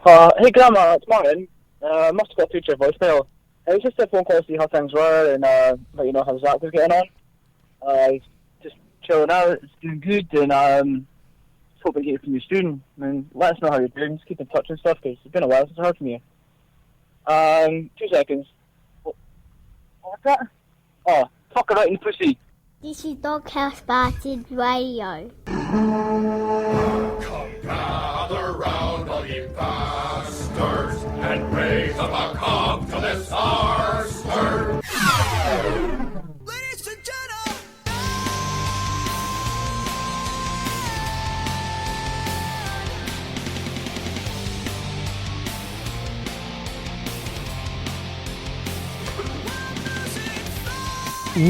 Hey Grandma, it's Martin. Must have got through to your voicemail. It was just a phone call to see how things were and let you know how Zach was getting on. Just chilling out, it's doing good, and just hoping to get you from your student. I mean, let us know how you're doing, just keep in touch and stuff, because it's been a while since I heard from you. 2 seconds. What's that? Oh, fuck right in the pussy. This is Doghouse Bastards Radio. Come gather round, all ye bastards, and raise up a calm to this arse. Ladies and gentlemen!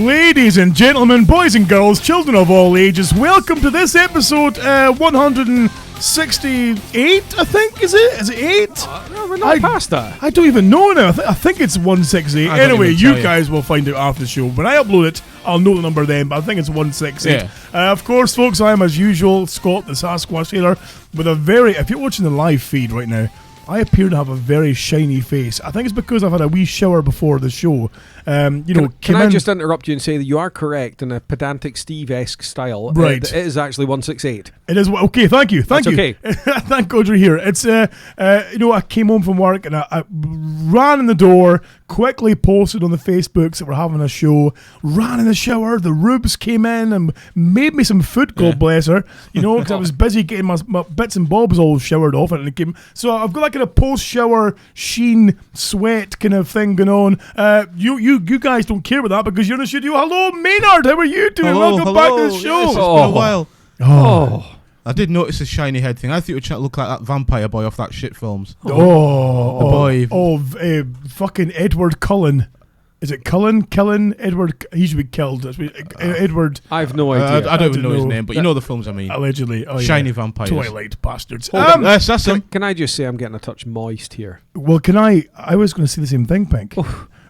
Ladies and gentlemen, boys and girls, children of all ages, welcome to this episode 168, I think, is it? Is it 8? No, we're not past that. I don't even know now. I think it's 168. Anyway, you you. guys will find out after the show. When I upload it, I'll know the number then, but I think it's 168. Yeah. Of course, folks, I am, as usual, Scott, the Sasquatch Taylor, with a very... If you're watching the live feed right now, I appear to have a very shiny face. I think it's because I've had a wee shower before the show. Can I just interrupt you and say that you are correct in a pedantic Steev-esque style? Right. It is actually 168. It is okay. Thank you. Thank That's you. okay. Thank God you're here. It's I came home from work and I ran in the door, quickly posted on the Facebooks that we're having a show. Ran in the shower. The Rubes came in and made me some food. God bless her. Because I was busy getting my bits and bobs all showered off and it came. So I've got that kind of post-shower sheen, sweat kind of thing going on. You guys don't care about that because you're in the studio. Hello, Maynard. How are you doing? Welcome back to the show. Yes, it's been a while. Oh. I did notice the shiny head thing. I thought you were trying to look like that vampire boy off that shit films. Fucking Edward Cullen. Is it Cullen? Edward. He should be killed. Edward. I have no idea. I don't even know his name, but you know the films I mean. Allegedly. Oh, Shiny vampires. Twilight bastards. Yes, that's him. Can I just say I'm getting a touch moist here? Well, I was going to say the same thing, Pink.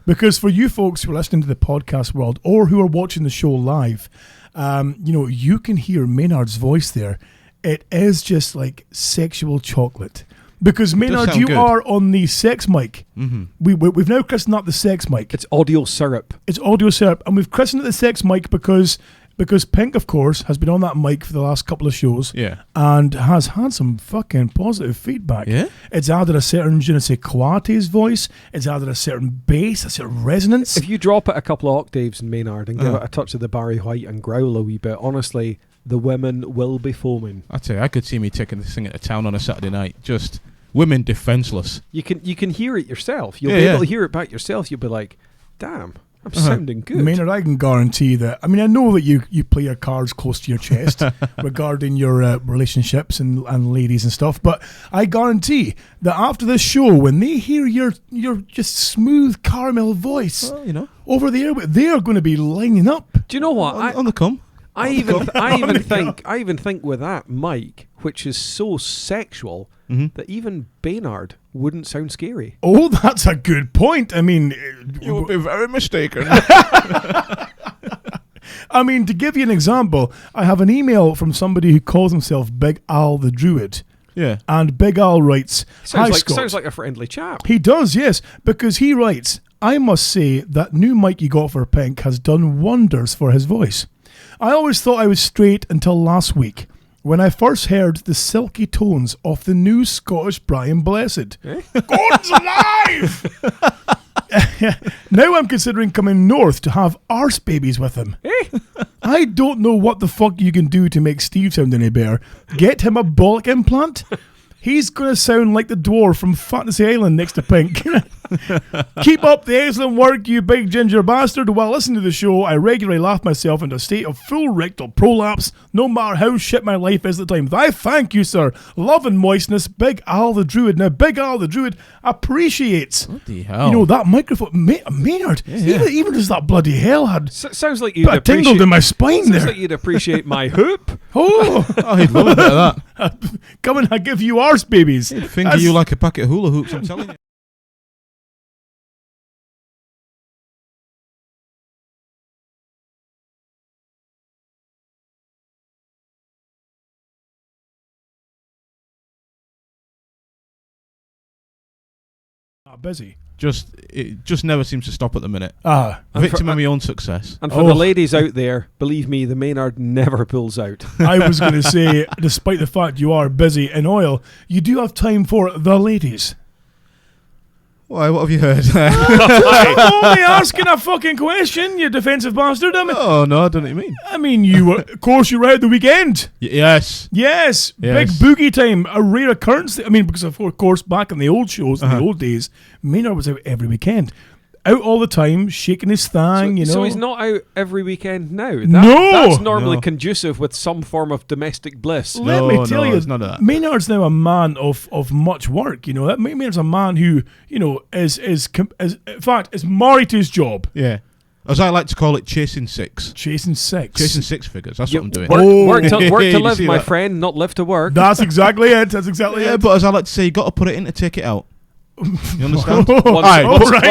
Because for you folks who are listening to the podcast world or who are watching the show live, you can hear Maynard's voice there. It is just like sexual chocolate. Because Maynard, you are on the sex mic. Mm-hmm. We've now christened up the sex mic. It's audio syrup. And we've christened it the sex mic because Pink, of course, has been on that mic for the last couple of shows. Yeah. And has had some fucking positive feedback. Yeah. It's added a certain je ne sais quoi to his voice. It's added a certain bass, a certain resonance. If you drop it a couple of octaves in Maynard and give it a touch of the Barry White and growl a wee bit, honestly, the women will be foaming. I tell you, I could see me taking this thing into town on a Saturday night. Just women defenseless. You can hear it yourself. You'll be able to hear it back yourself. You'll be like, damn, I'm sounding good. Maynard, I can guarantee that. I mean, I know that you play your cards close to your chest regarding your relationships and ladies and stuff, but I guarantee that after this show, when they hear your just smooth caramel voice over the air, they are going to be lining up. Do you know what? On the come. I even think with that mic, which is so sexual, that even Baynard wouldn't sound scary. Oh, that's a good point. I mean, you would be very mistaken. I mean, to give you an example, I have an email from somebody who calls himself Big Al the Druid. Yeah. And Big Al writes, sounds like a friendly chap. He does, yes, because he writes, I must say that new mic you got for Pink has done wonders for his voice. I always thought I was straight until last week, when I first heard the silky tones of the new Scottish Brian Blessed. Gordon's alive! Now I'm considering coming north to have Arse Babies with him. I don't know what the fuck you can do to make Steev sound any better. Get him a bollock implant? He's going to sound like the dwarf from Fantasy Island next to Pink. Keep up the excellent work, you big ginger bastard. While listening to the show, I regularly laugh myself into a state of full rectal prolapse, no matter how shit my life is at the time. I thank you, sir. Love and moistness, Big Al the Druid. Now, Big Al the Druid appreciates, what the hell? That microphone. Maynard, even just that bloody hell had sounds like you'd tingled in my spine there. Sounds like you'd appreciate my hoop. Oh, he'd love a bit of that. Come and I give you Arse Babies. He'd finger you like a packet of hula hoops, I'm telling you. that busy. It just never seems to stop at the minute. And Victim of my own success. And for the ladies out there, believe me, the Maynard never pulls out. I was going to say, despite the fact you are busy in oil, you do have time for the ladies. Why, what have you heard? I'm only asking a fucking question, you defensive bastard. I mean, Oh, no, I don't know what you mean. I mean, you were, of course, you were out the weekend. Yes. Yes, big boogie time, a rare occurrence. I mean, because of course, back in the old shows, in the old days, Maynard was out every weekend. Out all the time, shaking his thang, you know. So he's not out every weekend now? No! That's normally No. conducive with some form of domestic bliss. Let me tell you, it's none of that. Maynard's now a man of much work. You know, that Maynard's a man who, you know, is in fact is married to his job. Yeah. As I like to call it, chasing six. Chasing six. Chasing six figures. That's what I'm doing. Work to You live, see my that? friend, not live to work. That's exactly it. That's exactly Yeah, it. but as I like to say, you got to put it in to take it out. You understand? Once Right.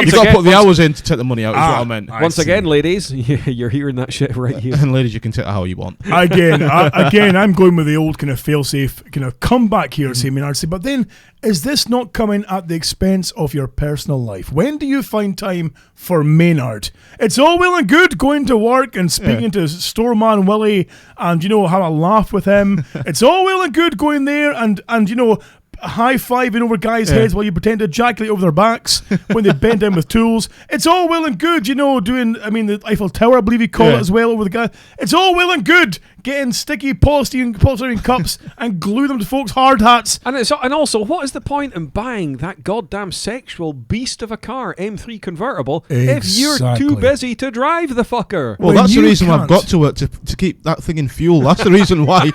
You got to put the hours in to take the money out. Is what I meant. Once again, ladies, you're hearing that shit right here. And ladies, you can take it how you want. Again, I'm going with the old kind of fail-safe kind of comeback here, say Maynard. But then, is this not coming at the expense of your personal life? When do you find time for Maynard? It's all well and good going to work and speaking to Storeman Willie and, you know, have a laugh with him. It's all well and good going there and you know, high-fiving over guys' heads while you pretend to ejaculate over their backs when they bend down with tools. It's all well and good, you know, doing, I mean, the Eiffel Tower, I believe you call it as well, over the guy. It's all well and good getting sticky polystyrene cups and glue them to folks' hard hats. And also, what is the point in buying that goddamn sexual beast of a car, M3 convertible, if you're too busy to drive the fucker? Well, When that's the you reason I've can't. got to work to keep that thing in fuel. That's the reason why.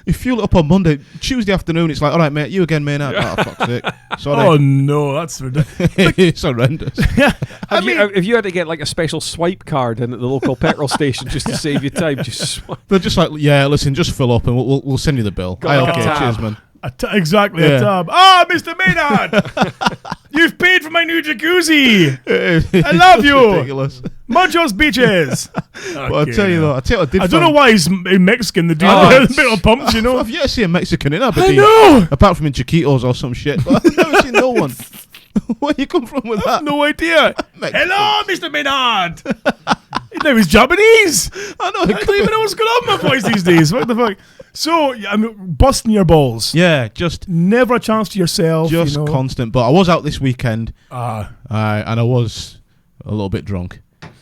You fuel it up on Monday, Tuesday afternoon. It's like, all right, mate, you again, Maynard. Oh, fuck's sake. Sorry. Oh, no, that's ridiculous. It's horrendous. If you had to get like a special swipe card in at the local petrol station just to save you time, just swipe. They're just like, yeah, listen, just fill up and we'll send you the bill. Got like a Okay, tab. cheers, man. Exactly, a tab. Ah, Mr. Maynard! You've paid for my new jacuzzi! I love you! Ridiculous. Muchos beaches! But I tell you though, I tell you, I don't know why he's Mexican, the dude with the bit pumps, you know? I've yet to see a Mexican in I Aberdeen. know! Apart from in Chiquitos or some shit. But I've never seen no one. Where you come from with that? No idea. Mexican. Hello, Mr. Maynard! No, he's Japanese! I know. I don't even know what's going on with my voice these days. What the fuck? So, I mean, busting your balls. Yeah, just Never a chance to yourself. just you know? constant. But I was out this weekend, Ah. and I was a little bit drunk.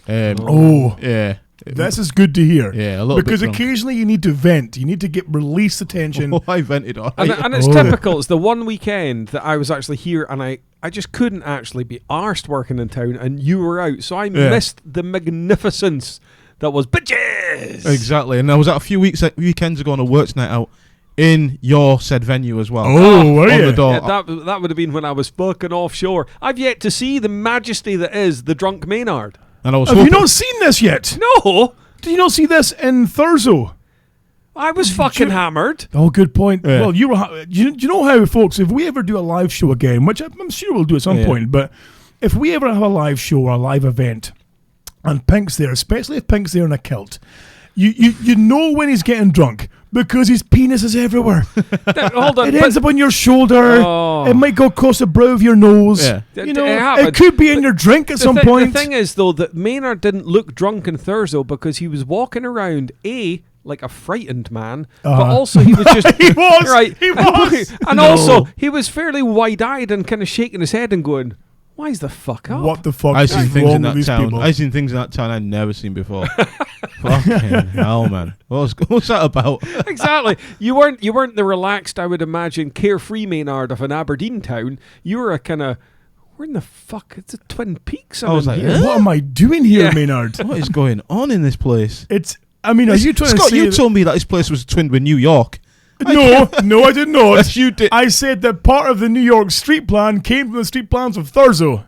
Oh. Yeah. This is good to hear. Yeah, a little because bit drunk. occasionally you need to vent. You need to get release the tension. Oh, I vented all And, right. and it's typical. It's the one weekend that I was actually here and I just couldn't actually be arsed working in town and you were out. So I missed the magnificence that was bitches. Exactly. And I was out a few weekends ago on a works night out in your said venue as well. Oh, were on you? the door. Yeah, that would have been when I was fucking offshore. I've yet to see the majesty that is the drunk Maynard. And I was Have you hoping- not seen this yet? No, Did you not see this in Thurso? I was fucking hammered. Oh, good point. Yeah. Well, you were. Do you know how, folks? If we ever do a live show again, which I'm sure we'll do at some point, but if we ever have a live show or a live event, and Pink's there, especially if Pink's there in a kilt, you know when he's getting drunk because his penis is everywhere. Hold on, It ends up on your shoulder. Oh. It might go across the brow of your nose. Yeah. You know, It happened. it could be in your drink at some point. The thing is, though, that Maynard didn't look drunk in Thurso because he was walking around, like a frightened man, but also he was just... He was! Right. He was! And No. also, he was fairly wide-eyed and kind of shaking his head and going, why's the fuck up? What the fuck I've is seen things wrong in with that these town. people? I've seen things in that town I'd never seen before. Fucking hell, man. What's that about? Exactly. You weren't the relaxed, I would imagine, carefree Maynard of an Aberdeen town. You were a kind of... Where in the fuck? It's a Twin Peaks. I was like, here. What am I doing here, Yeah. Maynard? What is going on in this place? It's... I mean, are you trying Scott, to say... you told me that this place was twinned with New York. No, I did not. Yes, you did. I said that part of the New York street plan came from the street plans of Thurso.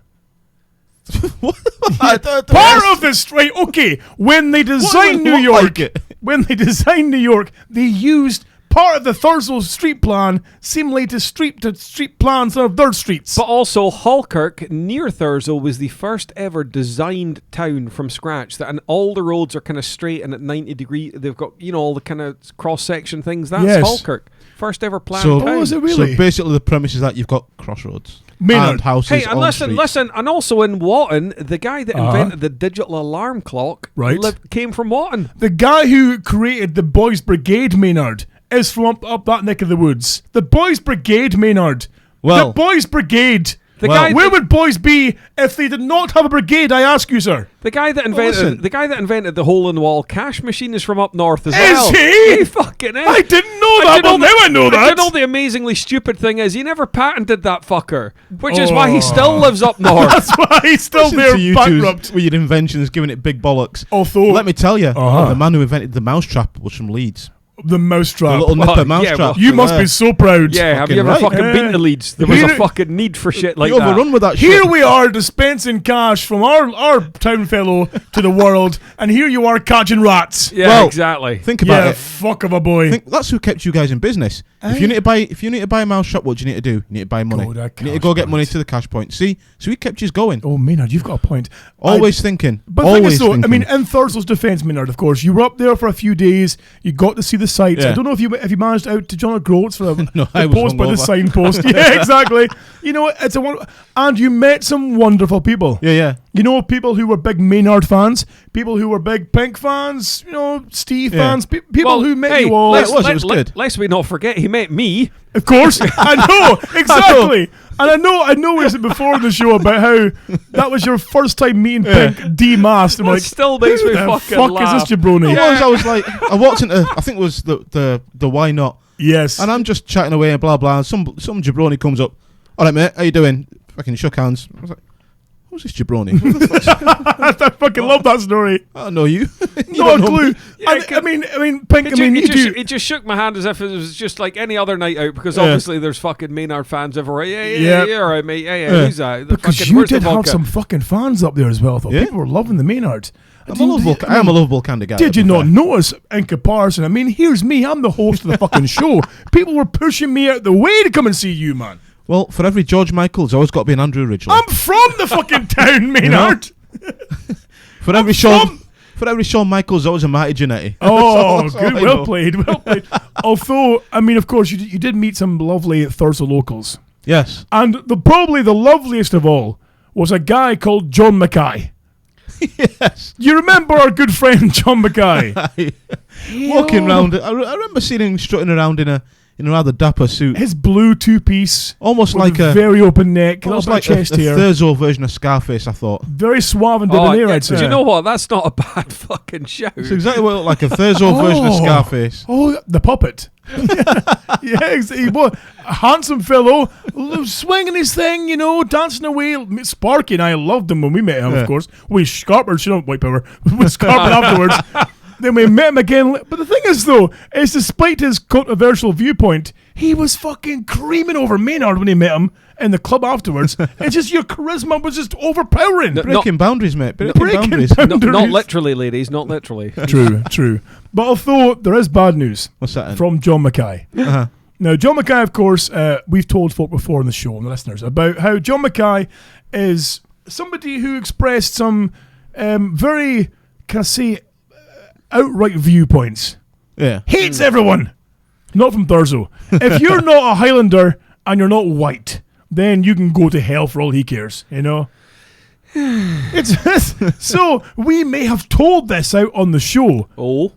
Part of the street... Okay, when they designed New York... Like it? When they designed New York, they used part of the Thurso street plan, seem latest street plans of their streets. But also, Halkirk, near Thurso, was the first ever designed town from scratch. And all the roads are kind of straight and at 90 degree. They've got, all the kind of cross-section things. That's Yes. Halkirk. First ever planned So, town. Oh, is it really? So basically, the premise is that you've got crossroads Maynard. and houses. Hey, and on listen, streets. and also in Watton, the guy that invented the digital alarm clock Right. came from Watton. The guy who created the Boys Brigade, Maynard, is from up that neck of the woods. The Boys Brigade, Maynard. Well- the Boys Brigade. The Well- guy Where would boys be if they did not have a brigade, I ask you, sir? The guy that listen. invented the hole in the wall cash machine is from up north as well. Is he? He fucking is. I didn't know that. Well, now I know Do you that. know the amazingly stupid thing is he never patented that fucker, which is why he still lives up north. That's why he's still Listen there to you bankrupt. twos with your inventions, giving it big bollocks. Although, Let me tell you, Uh-huh. the man who invented the mousetrap was from Leeds. the The mousetrap. little nipper Well, yeah, mousetrap. well, You must be so proud. Yeah, have Fucking you ever right. fucking been to Leeds? There was Here- a fucking need for shit like You that. overrun with that Here shit. we are dispensing cash from our town fellow to the world, and here you are catching rats. Yeah, Well, exactly. Think about Yeah, it. fuck of a boy. Think that's who kept you guys in business. If you need to buy a mouse shop, what do you need to do? You need to buy money. Go to a You need to cash go get point. money to the cash point. See, so he kept you going. Oh, Maynard, you've got a point. Always thinking. But the thing always is, though, thinking. I mean, in Thurso's defence, Maynard, of course, you were up there for a few days. You got to see the sights. Yeah. I don't know if you managed out to John O'Groats for the, No, the I was post by the hungover. signpost. Yeah, exactly. It's and you met some wonderful people. yeah. People who were big Maynard fans, people who were big Pink fans, Steev Yeah. fans, people who met you all. it was good. Lest we not forget, he met me. Of course, I know exactly, and I know we said before in the show about how that was your first time meeting Pink demasked. I'm That like, still makes who me the fucking fuck laugh. is this jabroni? I was like, I walked into, I think it was the Why Not, Yes, and I'm just chatting away and blah blah. And some jabroni comes up. All right, mate, how you doing? Fucking shook hands. I was like, who's this jabroni? I fucking love that story. I don't know you. You No don't know clue. me. Yeah, I mean, Pink. I mean, you do. He just shook my hand as if it was just like any other night out, because Yeah. obviously there's fucking Maynard fans everywhere. Yeah, Yeah. all right, mate. Yeah, Yeah. who's that? The Because fucking, you where's the did have vodka? some fucking fans up there as well. I thought Yeah. people were loving the Maynard. I am a lovable kind of guy. Did to you be not fair. notice in comparison? I mean, here's me. I'm the host of the fucking show. People were pushing me out the way to come and see you, man. Well, for every George Michael, there's always got to be an Andrew Ridgely. I'm from the fucking town, Maynard. For every Shawn Michaels, always a Marty Jannetty. Oh, That's all good. I Well know. played. Well played. Although, I mean, of course, you did meet some lovely Thurso locals. Yes. And probably the loveliest of all was a guy called John Mackay. Yes. You remember our good friend John Mackay? Walking round, I remember seeing him strutting around in a rather dapper suit, His blue two-piece, almost with like a a very open neck, a almost little like bit a of chest hair. Thurso version of Scarface. I thought Very suave and Oh, debonair, yeah, I'd say. do you know what? That's not a bad fucking show. it's exactly what it looked like, a Thurso version of Scarface. Oh, the puppet. Yeah, he was a handsome fellow, swinging his thing, dancing away. Sparky and I loved him when we met him, Yeah. of course. We scarpered, white power. We scarpered afterwards. Then we met him again. But the thing is, though, is despite his controversial viewpoint, he was fucking creaming over Maynard when he met him in the club afterwards. It's just your charisma was just overpowering. Breaking boundaries, mate. Breaking Breaking boundaries. boundaries. Not literally, ladies. Not literally. True. But although there is bad news What's that? from John Mackay. Uh-huh. Now, John Mackay, of course, we've told folk before on the show and the listeners about how John Mackay is somebody who expressed some very, can I say, outright viewpoints. Yeah. Hates everyone. Not from Thurso. If you're not a Highlander and you're not white, then you can go to hell for all he cares, It's so we may have told this out on the show Oh.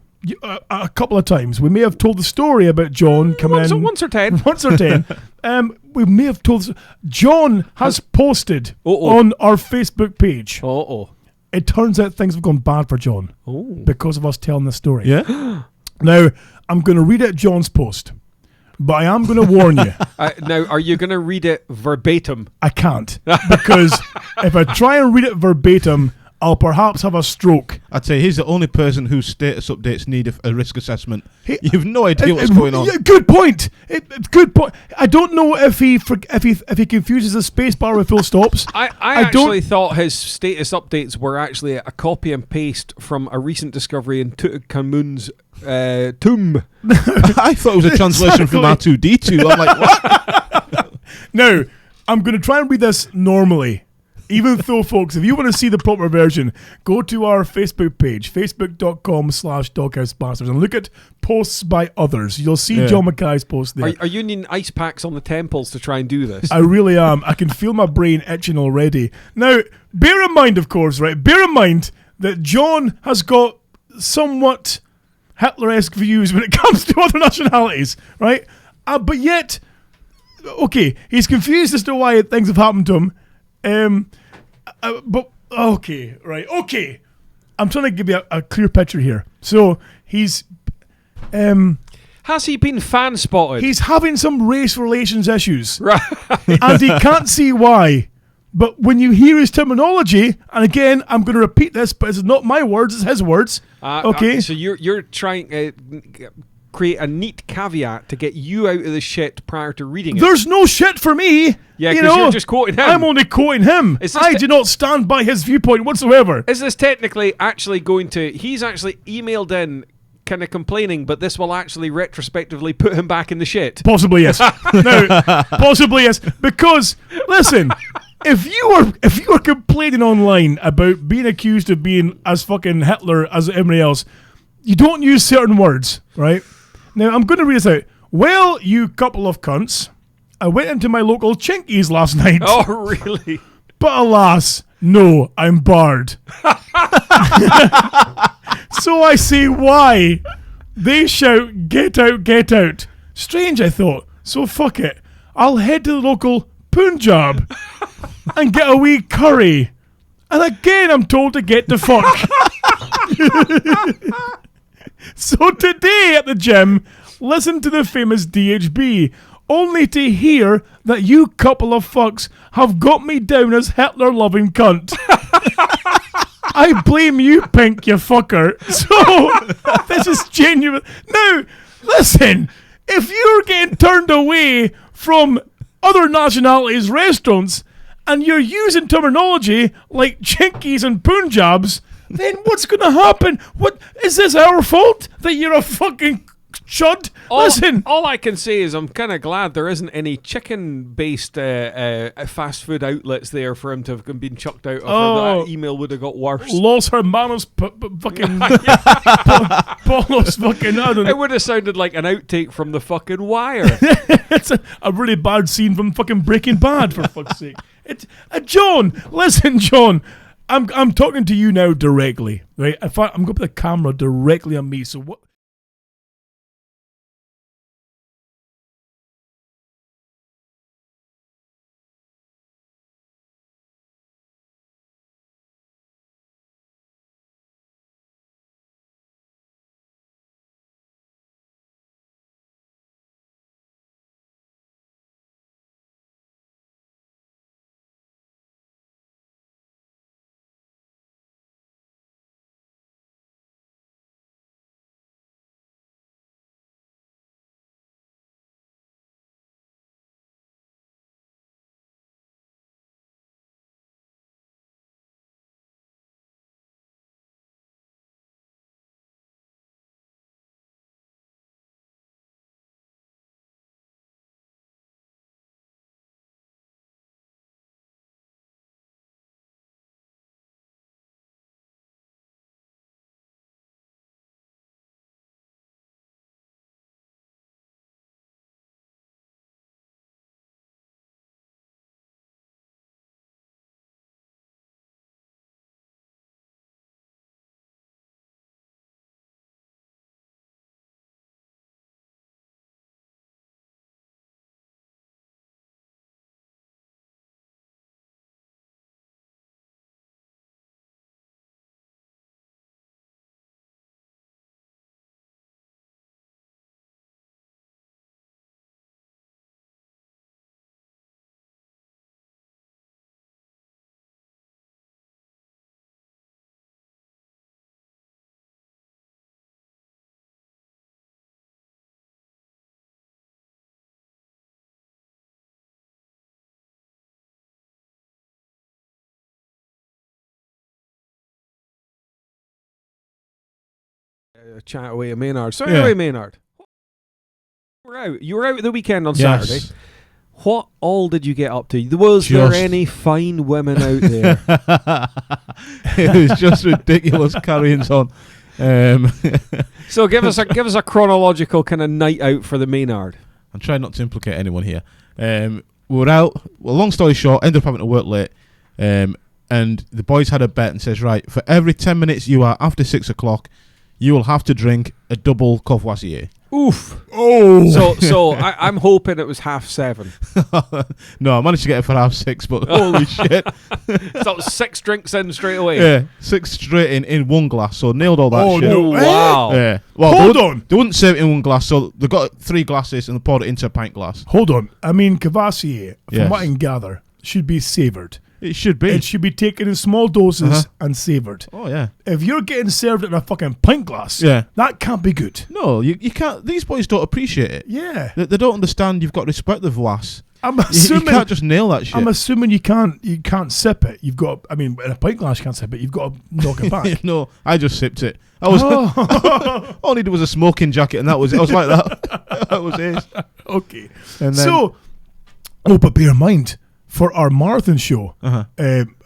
a couple of times. We may have told the story about John coming in Once or 10. once or 10. We may have told. John has posted Uh-oh. on our Facebook page. Oh. It turns out things have gone bad for John Oh. because of us telling the story. Yeah. Now, I'm going to read out John's post, but I am going to warn you. Now, are you going to read it verbatim? I can't, because if I try and read it verbatim, I'll perhaps have a stroke. I'd say he's the only person whose status updates need a risk assessment. You've no idea what's It- going on. yeah, good point. Good point. I don't know if he confuses the space bar with full stops. I don't- actually thought his status updates were actually a copy and paste from a recent discovery in Tutankhamun's Tomb. I thought it was a translation from R2D2. I'm like, what? Now, I'm going to try and read this normally. Even though, folks, if you want to see the proper version, go to our Facebook page, facebook.com/doghousebastards, and look at posts by others. You'll see John Mackay's post there. Are you needing ice packs on the temples to try and do this? I really am. I can feel my brain itching already. Now, bear in mind, of course, right? Bear in mind that John has got somewhat Hitler-esque views when it comes to other nationalities, right? But yet, okay, he's confused as to why things have happened to him. But okay, right, okay. I'm trying to give you a clear picture here. So he's, has he been fan spotted? he's having some race relations issues, Right. and he can't see why. But when you hear his terminology, and again, I'm going to repeat this, but it's not my words; it's his words. Okay. So you're trying to create a neat caveat to get you out of the shit prior to reading it. There's no shit for me. Yeah, you because know, you're just quoting him. I'm only quoting him. I do not stand by his viewpoint whatsoever. Is this technically actually going to... He's actually emailed in kind of complaining, but this will actually retrospectively put him back in the shit? Possibly, yes. No, possibly, yes. Because, listen, if you were complaining online about being accused of being as fucking Hitler as everybody else, you don't use certain words, right? Now, I'm going to read this out. Well, you couple of cunts, I went into my local Chinkies last night. Oh, really? But alas, no, I'm barred. So I say, why? They shout, get out, get out. Strange, I thought. So fuck it. I'll head to the local Punjab and get a wee curry. And again, I'm told to get the fuck. So today at the gym, listen to the famous DHB, only to hear that you couple of fucks have got me down as Hitler-loving cunt. I blame you, Pink, you fucker. So, this is genuine. Now, listen, if you're getting turned away from other nationalities' restaurants and you're using terminology like Chinkies and Punjabs, then what's going to happen? What is this our fault that you're a fucking chud? Listen. All I can say is I'm kind of glad there isn't any chicken-based fast food outlets there for him to have been chucked out of. Or that email would have got worse. Los Hermanos fucking Polos fucking, I don't know. It would have sounded like an outtake from The fucking Wire. It's a really bad scene from fucking Breaking Bad, for fuck's sake. It's John, listen, John. I'm talking to you now directly, right? In fact, I'm going to put the camera directly on me. So what? Chat away at Maynard. So Yeah. anyway, Maynard, you were out at the weekend on Yes. Saturday. What all did you get up to? Was there Just- any fine women out there? It was just ridiculous carryings on. So give us a chronological kind of night out for the Maynard. I'm trying not to implicate anyone here. We were out. Well, long story short, ended up having to work late. And the boys had a bet and says, right, for every 10 minutes you are after 6 o'clock, you will have to drink a double Courvoisier. Oof. Oh. So I'm hoping it was 7:30. No, I managed to get it for 6:30, but holy shit. So 6 drinks in straight away. Yeah, 6 straight in one glass, so nailed all that shit. no. Wow. Yeah. Well, Hold on. They wouldn't serve it in one glass, so they got 3 glasses and they poured it into a pint glass. Hold on. I mean, Courvoisier, from Yes. what I can gather, should be savoured. It should be. It should be taken in small doses and savoured. Oh, yeah. If you're getting served it in a fucking pint glass, Yeah. that can't be good. No, you can't. These boys don't appreciate it. Yeah. They don't understand you've got to respect the voice. I'm You assuming can't just nail that shit. I'm assuming you can't sip it. You've got, I mean, in a pint glass you can't sip it. You've got to knock it back. No, I just sipped it. I was all I needed was a smoking jacket, and that was it. I was like that. That was it. Okay. And then, So, but bear in mind, for our marathon show, now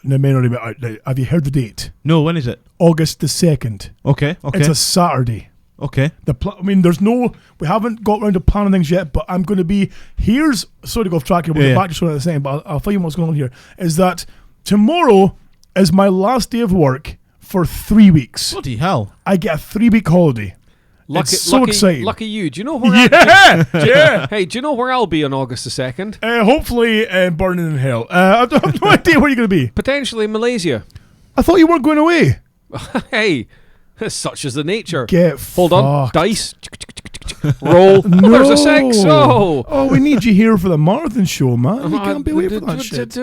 may not be out now, have you heard the date? no, when is it? August the 2nd. Okay, It's a Saturday. okay. I mean, we haven't got around to planning things yet, but I'm going to be, sorry to go off track here, we'll get back to something at the same, but I'll tell you what's going on here, is that tomorrow is my last day of work for 3 weeks. Bloody hell! I get a 3-week holiday. It's so exciting. Lucky you. Do you know where? Yeah! Hey, do you know where I'll be on August the 2nd? Hopefully burning in hell. I have no idea where you're going to be. Potentially Malaysia. I thought you weren't going away. Hey, such is the nature. Get Hold on, fucked. dice. Roll. No. There's a 6. Oh, we need you here for the marathon show, man. You can't be away for that shit.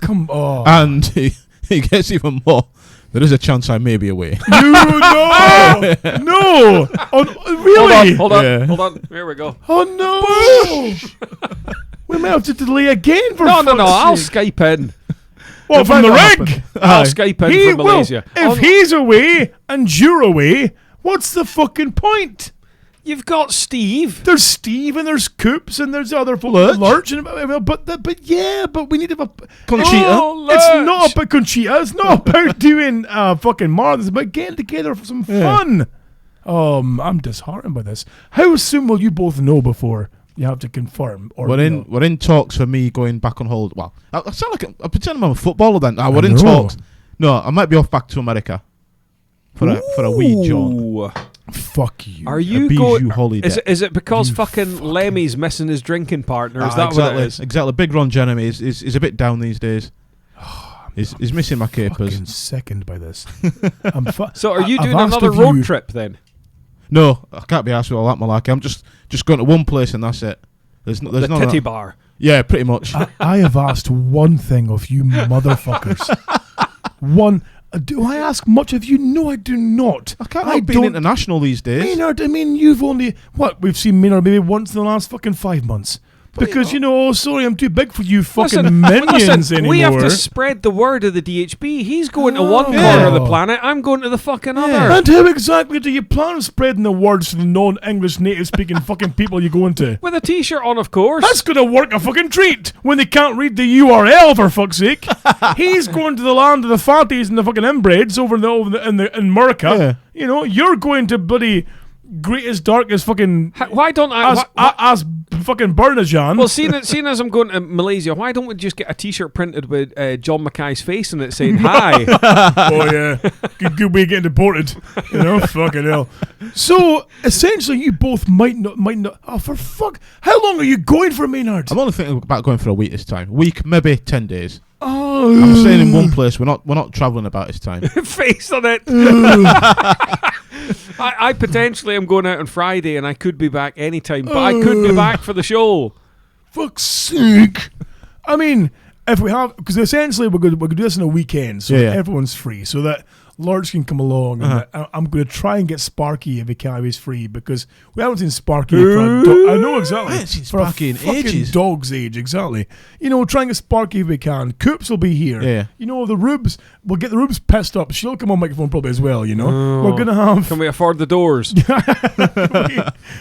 Come on. And he gets even more. There is a chance I may be away. No! Really? Hold on. Yeah. Hold on. Here we go. Oh no! We may have to delay again for No. I'll fuck's sake. Skype in. What, from the That rig? happened. I'll Aye. Skype in from Malaysia. If he's away and you're away, what's the fucking point? You've got Steev. There's Steev and there's Coops and there's other folks. Lurch. Lurch but we need to have a Conchita. Oh, It's Lurch. not about Conchita. It's not about doing fucking marathons. It's about getting together for some fun. I'm disheartened by this. How soon will you both know before you have to confirm? Or We're in talks for me going back on hold. Well, I sound like I pretend I'm a footballer then. We're in know. talks. No, I might be off back to America for a wee jaunt. Ooh. Fuck you. Are you bijou going? holiday. Is it because fucking Lemmy's missing his drinking partner? Is that exactly, what it is? Exactly. Big Ron Jeremy is a bit down these days. He's missing my capers. fucking sickened by this? So are you I've doing asked another of road you- trip then? No, I can't be asked with all that malarkey. I'm just going to one place and that's it. There's The not titty a- bar. Yeah, pretty much. I have asked one thing of you motherfuckers. One. Do I ask much of you? No, I do not. I can't help being international these days. Maynard, I mean, you've only... We've seen Maynard maybe once in the last fucking 5 months. Because, sorry, I'm too big for you fucking minions anymore. we have to spread the word of the DHB. He's going to one corner of the planet. I'm going to the fucking other. And how exactly do you plan on spreading the words to the non-English native-speaking fucking people you go into? With a t-shirt on, of course. That's going to work a fucking treat when they can't read the URL, for fuck's sake. He's going to the land of the fatties and the fucking inbreds over in America. Yeah. You're going to bloody greatest, darkest fucking... Why don't I... as fucking Bernajan. Well, seeing as I'm going to Malaysia, why don't we just get a t-shirt printed with John Mackay's face in it saying, hi? Oh, yeah. Good way of getting deported. Fucking hell. So, essentially, you both might not... Oh, for fuck. How long are you going for, Maynard? I'm only thinking about going for a week this time. Week, maybe 10 days. Oh. I'm staying in one place. We're not travelling about this time. Face on it. I potentially am going out on Friday and I could be back anytime, but I could be back for the show. Fuck's sake. I mean, if we have... Because essentially, we're going to do this on a weekend, so Yeah. everyone's free. So that Lurch can come along, and I'm going to try and get Sparky if he can, if he's free, because we haven't seen Sparky for I know exactly. I haven't seen for Sparky a in fucking ages. dog's age, exactly. You know, try and get Sparky if we can. Coops will be here. Yeah. You know, the Rubes, we'll get the Rubes pissed up. She'll come on microphone probably as well, you know. We're going to have... Can we afford the doors?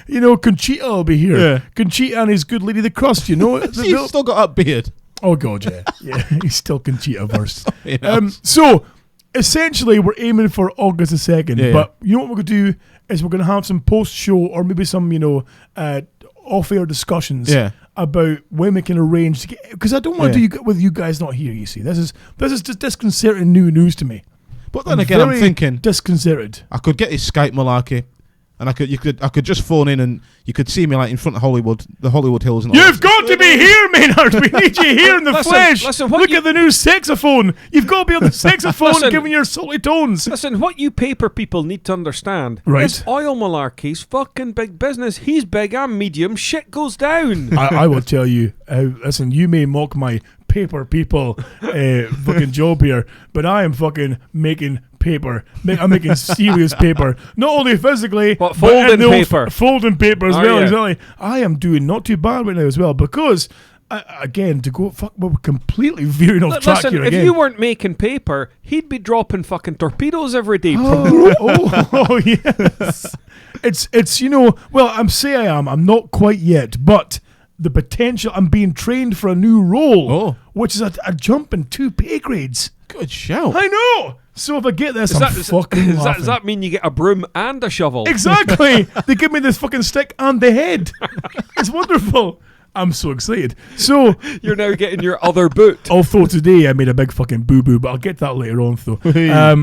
You know, Conchita will be here. Yeah. Conchita and his good lady, the crust, you know. He's still got that beard. Oh, God, yeah. Yeah, he's still Conchita first. Yeah. So... essentially, we're aiming for August the 2nd, but you know what we're going to do is we're going to have some post-show or maybe some, you know, off-air discussions about when we can arrange to get... because I don't want to do with you guys not here, you see. This is just disconcerting new news to me. But then again, I'm thinking... disconcerted. I could get his Skype malarkey, and I could just phone in and you could see me like in front of Hollywood, the Hollywood Hills. And all You've got to be here, Maynard. We need you here in the flesh. Listen, look at the new saxophone. You've got to be on the saxophone giving your sultry tones. Listen, what you paper people need to understand is oil malarkey's fucking big business. He's big and medium. Shit goes down. I will tell you, listen, you may mock my paper people fucking job here, but I am fucking making paper. I'm making serious paper. Not only physically, but folding paper. Folding paper as well, yeah. exactly. I am doing not too bad right now as well, because again, to go we're completely veering off track here again. If you weren't making paper, he'd be dropping fucking torpedoes every day. Oh yes. It's you know, well, I'm not quite yet, but the potential, I'm being trained for a new role, which is a jump in 2 pay grades. Good shout. I know. So if I get this, I'm fucking laughing. Does that mean you get a broom and a shovel? Exactly. They give me this fucking stick and the head. It's wonderful. I'm so excited. So you're now getting your other boot. Although today I made a big fucking boo-boo, but I'll get that later on though.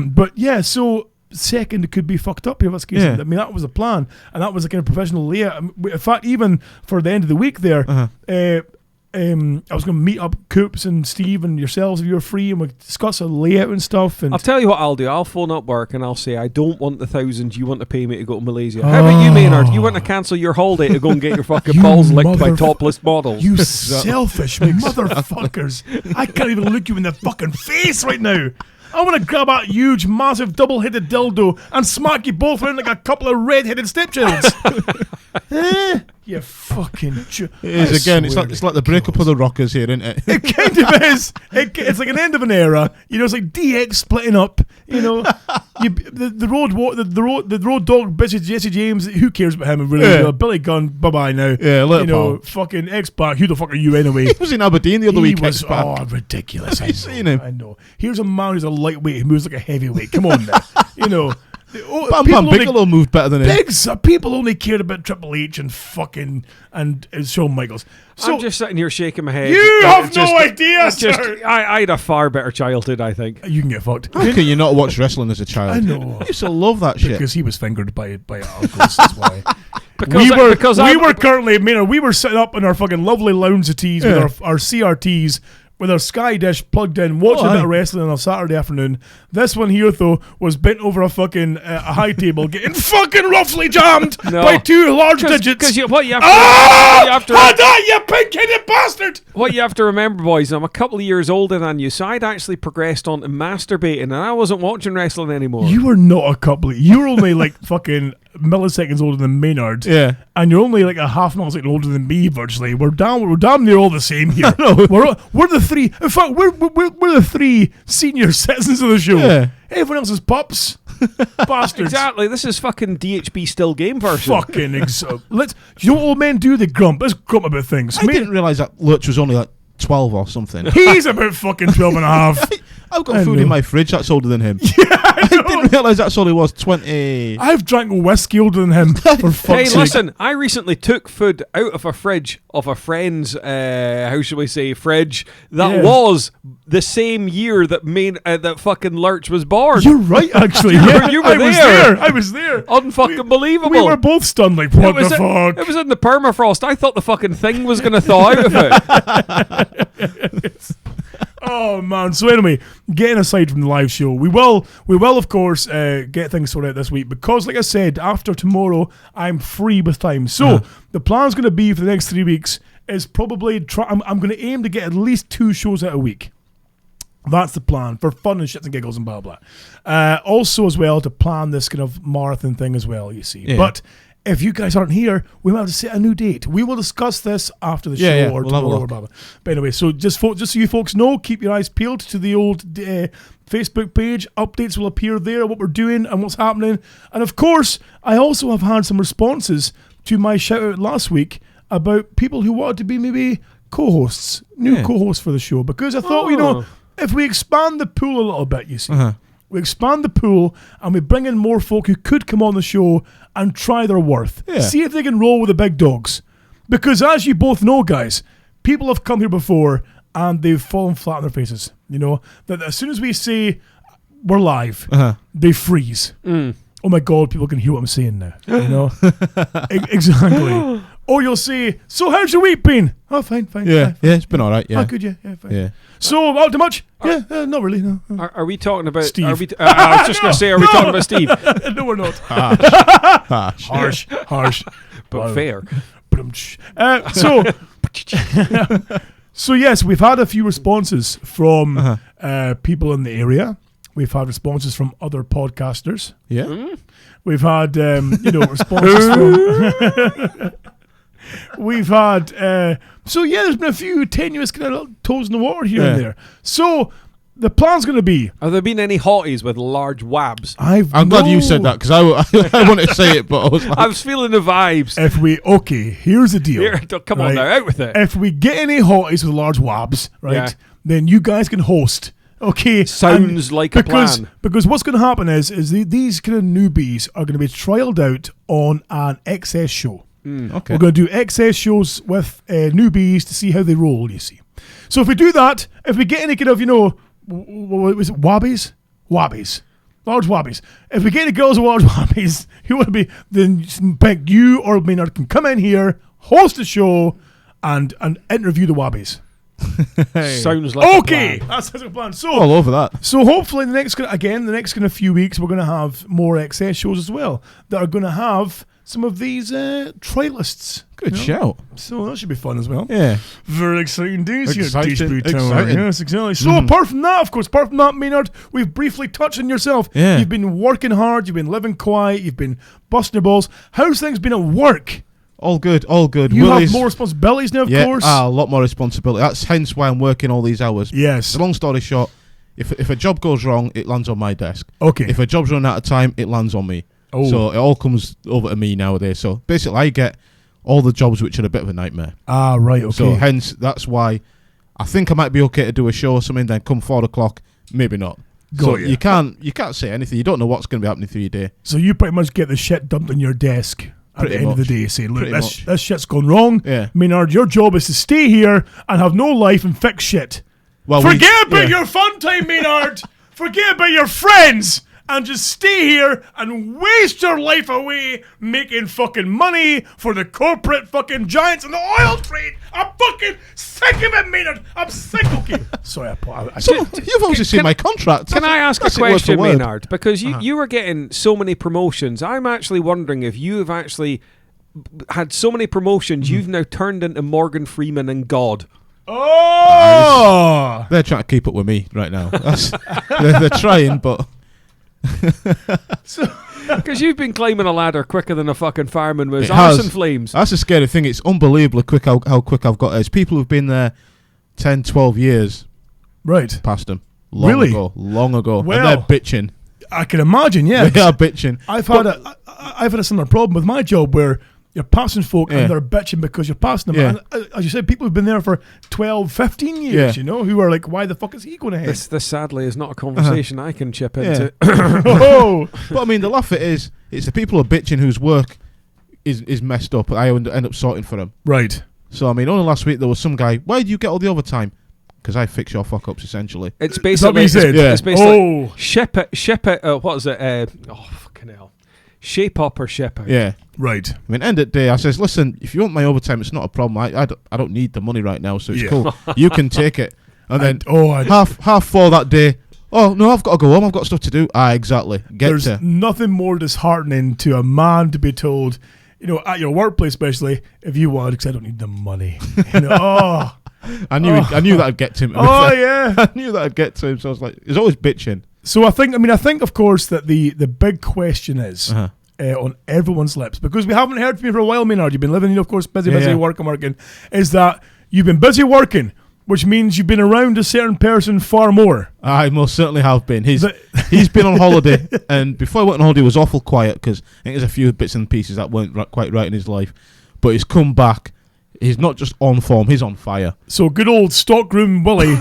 But yeah, so second could be fucked up here. That's case. I mean, that was a plan, and that was a kind of professional layout. In fact, even for the end of the week there, I was going to meet up Coops and Steev and yourselves if you're free, and we'll discuss a layout and stuff. And I'll tell you what I'll do. I'll phone up work and I'll say, I don't want the $1,000 you want to pay me to go to Malaysia. How about you, Maynard? You want to cancel your holiday to go and get your fucking balls licked by topless models? You selfish motherfuckers. I can't even look you in the fucking face right now. I want to grab that huge, massive, double-headed dildo and smack you both around like a couple of red-headed stepchilds. You fucking... It is, again, it's like the breakup of the Rockers here, isn't it? It kind of is. It's like an end of an era. You know, it's like DX splitting up. You know, the road dog, bitch, Jesse James. Who cares about him? Really, you know, Billy Gunn. Bye bye now. Yeah, you know, fucking X-Pac. Who the fuck are you anyway? He was in Aberdeen the other week. Ridiculous. Have you seen him? I know. Here's a man who's a lightweight who moves like a heavyweight. Come on now. You know. Bam Bam Bigelow moved better than him. People only cared about Triple H and fucking and Shawn Michaels. So I'm just sitting here shaking my head. You have no idea, sir. I had a far better childhood, I think. You can get fucked. How can you not watch wrestling as a child? I know. I used to love that shit. Because he was fingered by uncles. That's why. We were sitting up in our fucking lovely lounge tees with our CRTs, with our Sky Dish plugged in, watching a bit of wrestling on a Saturday afternoon. This one here, though, was bent over a fucking a high table, getting fucking roughly jammed by 2 large digits. Because what you have to you pink-headed bastard! What you have to remember, boys, I'm a couple of years older than you, so I'd actually progressed on to masturbating, and I wasn't watching wrestling anymore. You were not a couple. You were only like fucking milliseconds older than Maynard. Yeah. And you're only like a half millisecond older than me, virtually. We're damn near all the same here. We're the 3. In fact, we're the 3 senior citizens of the show. Yeah. Everyone else is pups. Bastards. Exactly. This is fucking DHB still game version. Fucking you know what old men do? They grump. Let's grump about things. I didn't realise that Lurch was only like 12 or something. He's about fucking 12 and a half. I've got food in my fridge that's older than him. Yeah, I didn't realise that's all he was, 20. I've drank whiskey older than him, for fuck's sake. Hey, listen, I recently took food out of a fridge of a friend's, how should we say, fridge that was the same year that that fucking Lurch was born. You're right, actually. You were there. I was there. Unfucking believable. We were both stunned, like, what the fuck? It was in the permafrost. I thought the fucking thing was going to thaw out of it. Oh man! So anyway, getting aside from the live show, we will of course get things sorted out this week because, like I said, after tomorrow I'm free with time. So the plan's going to be for the next 3 weeks is probably I'm going to aim to get at least 2 shows out a week. That's the plan, for fun and shits and giggles and blah, blah. Also, as well, to plan this kind of marathon thing as well, you see. Yeah. But if you guys aren't here, we might have to set a new date. We will discuss this after the show or we'll have a tomorrow. look. Blah, blah. But anyway, so just so you folks know, keep your eyes peeled to the old Facebook page. Updates will appear there, what we're doing and what's happening. And of course, I also have had some responses to my shout out last week about people who wanted to be maybe co-hosts, new co-hosts for the show. Because I thought, if we expand the pool a little bit, you see, we expand the pool and we bring in more folk who could come on the show and try their worth. Yeah. See if they can roll with the big dogs. Because as you both know, guys, people have come here before and they've fallen flat on their faces. You know, that as soon as we say we're live, they freeze. Oh my God, people can hear what I'm saying now. You know? Exactly. Or you'll say, so how's your week been? Oh, fine. Yeah, it's been all right. Yeah. Oh, good, yeah, fine. Yeah. So, out too much? Not really, no. Are we talking about Steve. I was just going to say, are we talking about Steve? No, we're not. Harsh. Harsh. But Wow. fair. So yes, we've had a few responses from people in the area. We've had responses from other podcasters. Yeah. We've had, responses from... We've had... there's been a few tenuous kind of toes in the water here and there. So, the plan's going to be... Have there been any hotties with large wabs? I'm glad you said that, because I wanted to say it, but I was like... I was feeling the vibes. Here's the deal. Here, come on now, out with it. If we get any hotties with large wabs, right, then you guys can host. Okay. Sounds like a plan. Because what's going to happen is these kind of newbies are going to be trialed out on an XS show. Okay. We're going to do XS shows with newbies to see how they roll, you see. So if we do that, if we get any kind of, what was it, wabbies? Wabbies. Large wabbies. If we get any girls with large wabbies, who want to be, then pick you or Maynard can come in here, host a show, and interview the wabbies. Sounds like a plan. That's a plan. So all over that. So hopefully the next kind of few weeks we're going to have more XS shows as well that are going to have some of these trialists. Good shout. So that should be fun as well. Yeah. Very exciting days here at DHB Tower. Exciting. Yes, exactly. So apart from that, Maynard, we've briefly touched on yourself. Yeah. You've been working hard, you've been living quiet, you've been busting your balls. How's things been at work? All good. You have more responsibilities now, of course. A lot more responsibility. That's hence why I'm working all these hours. Yes. So long story short, if a job goes wrong, it lands on my desk. Okay. If a job's run out of time, it lands on me. Oh. So it all comes over to me nowadays. So basically, I get all the jobs which are a bit of a nightmare. Ah, right, okay. So hence, that's why I think I might be okay to do a show or something, then come 4 o'clock, maybe not. You can't say anything. You don't know what's going to be happening through your day. So you pretty much get the shit dumped on your desk at the end of the day, saying, look, this shit's gone wrong. Yeah. Maynard, your job is to stay here and have no life and fix shit. Well, Forget about your fun time, Maynard. Forget about your friends. And just stay here and waste your life away making fucking money for the corporate fucking giants in the oil trade. I'm fucking sick of it, Maynard. I'm sick. Okay. Sorry, you've obviously seen my contract. Can I ask a That's it word for question, word. Maynard? Because you were getting so many promotions. I'm actually wondering if you have actually had so many promotions, you've now turned into Morgan Freeman and God. Oh! They're trying to keep up with me right now. They're trying, but... Because you've been climbing a ladder quicker than a fucking fireman with It arse has. and flames. That's the scary thing. It's unbelievably quick how quick I've got. There's people who've been there 10, 12 years Right. past them. Long ago. Well, and they're bitching. I can imagine, yeah. They are bitching. I've had a similar problem with my job where you're passing folk and they're bitching because you're passing them. Yeah. And as you said, people who've been there for 12, 15 years, who are like, why the fuck is he going ahead? This sadly is not a conversation I can chip into. Oh! But I mean, the laugh it's the people who are bitching whose work is messed up. I end up sorting for them. Right. So I mean, only last week there was some guy. Why do you get all the overtime? Because I fix your fuck ups essentially. It's basically, it's basically ship it. What is it? Fucking hell. Shape up or ship out. Yeah. Right. I mean, end of the day, I says, listen, if you want my overtime, it's not a problem. I don't need the money right now, so it's cool. You can take it. And then half 4 that day. Oh no, I've got to go home. I've got stuff to do. Exactly. There's nothing more disheartening to a man to be told, at your workplace especially, if you want, because I don't need the money. I knew that'd get to him. Oh yeah. I knew that'd get to him. So I was like, he's always bitching. So I think, of course, that the big question is on everyone's lips, because we haven't heard from you for a while, Maynard. You've been living, of course, busy working. Is that you've been busy working, which means you've been around a certain person far more. I most certainly have been. He's been on holiday, and before he went on holiday, he was awful quiet because I think there's a few bits and pieces that weren't quite right in his life. But he's come back. He's not just on form, he's on fire. So good old Stockroom Willie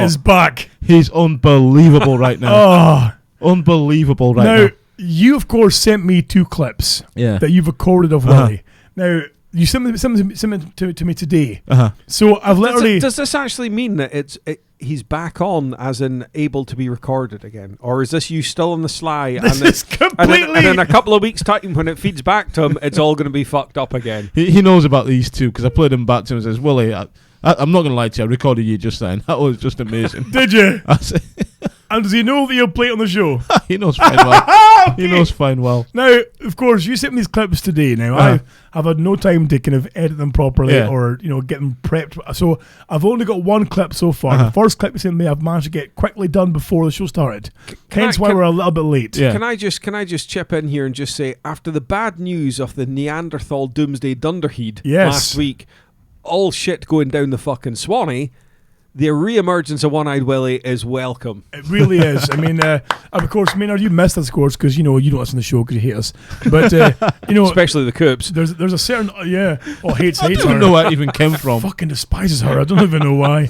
is back. He's unbelievable right now. Unbelievable right now. Now, you, of course, sent me 2 clips that you've recorded of Willie. Now, you sent them to me today. So I've literally... Does this actually mean that he's back on, as in able to be recorded again? Or is this you still on the sly? This is completely... And in a couple of weeks' time, when it feeds back to him, it's all going to be fucked up again. He knows about these 2 because I played them back to him and says, Willie, I'm not going to lie to you, I recorded you just then. That was just amazing. Did you? And does he know that you'll play it on the show? He knows fine well. Okay. He knows fine well. Now, of course, you sent me these clips today. Now, I've had no time to kind of edit them properly or, get them prepped. So I've only got 1 clip so far. The first clip you sent me, I've managed to get quickly done before the show started. Hence why we're a little bit late. Yeah. Can I just chip in here and just say, after the bad news of the Neanderthal Doomsday Dunderhead last week, all shit going down the fucking Swanee, the re-emergence of One-Eyed Willie is welcome. It really is. I mean, of course, Maynard, you missed this, of course, because, you don't listen to the show because you hate us. But, especially the Coops. There's a certain, hates I her. don't know where it even came from. Fucking despises her. I don't even know why.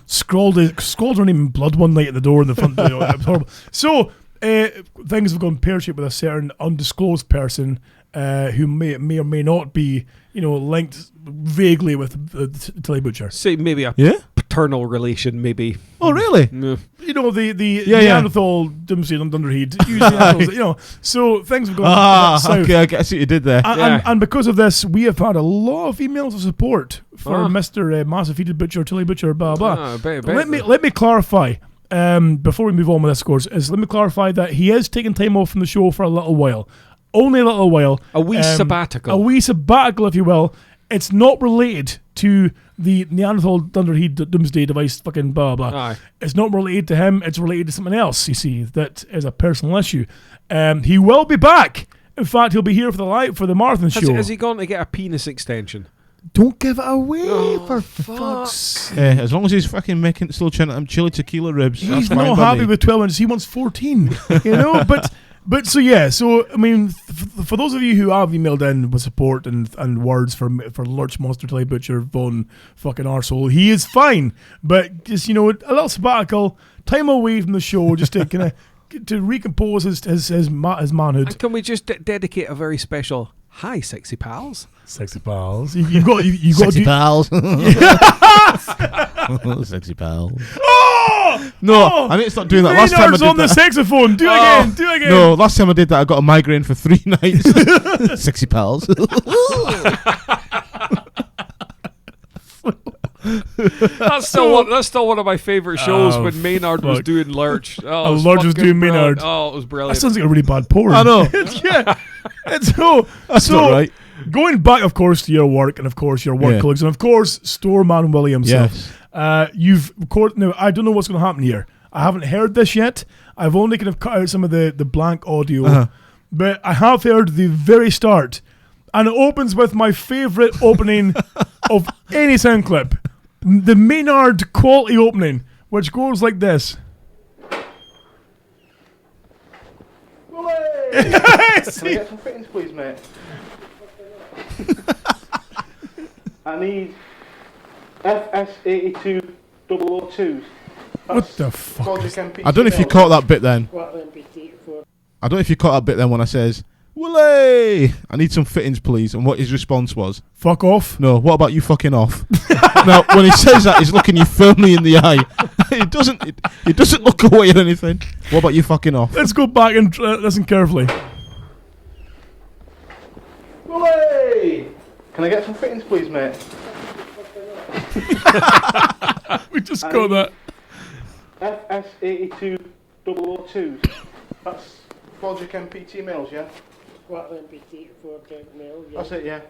Scrawled on even blood one night at the door in the front. It was horrible. So, things have gone pear-shaped with a certain undisclosed person who may or may not be, linked vaguely with Tilly Butcher. Say maybe a paternal relation, maybe. Oh, really? Yeah. The Neanderthal Doomsday Dunderhead. So things have gone south. Okay, I see what you did there. And because of this, we have had a lot of emails of support for Mr. Massive Heated Butcher, Tilly Butcher, blah blah. Let me clarify. Before we move on with this, of course, let me clarify that he is taking time off from the show for a little while. Only a little while. A wee sabbatical. A wee sabbatical, if you will. It's not related to the Neanderthal Dunderhead Doomsday device fucking blah blah. Aye. It's not related to him. It's related to something else, you see, that is a personal issue. He will be back. In fact, he'll be here for the marathon show. Has he gone to get a penis extension? Don't give it away, for fuck's sake. As long as he's fucking still trying to chili tequila ribs. He's not happy with 12 inches. He wants 14. But so I mean, for those of you who have emailed in with support and words for Lurch, Monster, Tilly Butcher, Von, fucking arsehole, he is fine. But just a little sabbatical, time away from the show, just to kind of to recompose his manhood. And can we just dedicate a very special hi, sexy pals? Sexy pals. You got sexy pals. Sexy pals. No, I need to start doing that. Last time I did on the saxophone. Do it again. No, last time I did that, I got a migraine for 3 nights. Sexy pals. That's still one of my favourite shows when Maynard was doing Lurch. Lurch was doing Maynard. Oh, it was brilliant. That sounds like a really bad porn. I know. It's That's not right. Going back, of course, to your work and, of course, your work colleagues and, of course, Storeman Willie himself. Yes. You've recorded... Now, I don't know what's going to happen here. I haven't heard this yet. I've only kind of cut out some of the blank audio. But I have heard the very start. And it opens with my favourite opening of any sound clip. The Maynard quality opening, which goes like this. Can I get some fittings, please, mate? I need FS82 002s. What the fuck? I don't know if you caught that bit then. I don't know if you caught that bit then when I says, Willie, I need some fittings, please. And what his response was, fuck off. No, what about you fucking off? Now, when he says that, he's looking you firmly in the eye. He doesn't look away or anything. What about you fucking off? Let's go back and listen carefully. Willie, can I get some fittings, please, mate? We just got that. FS82 002s. That's Logic MPT mails, yeah? What MPT for mail? Yeah. That's it, yeah.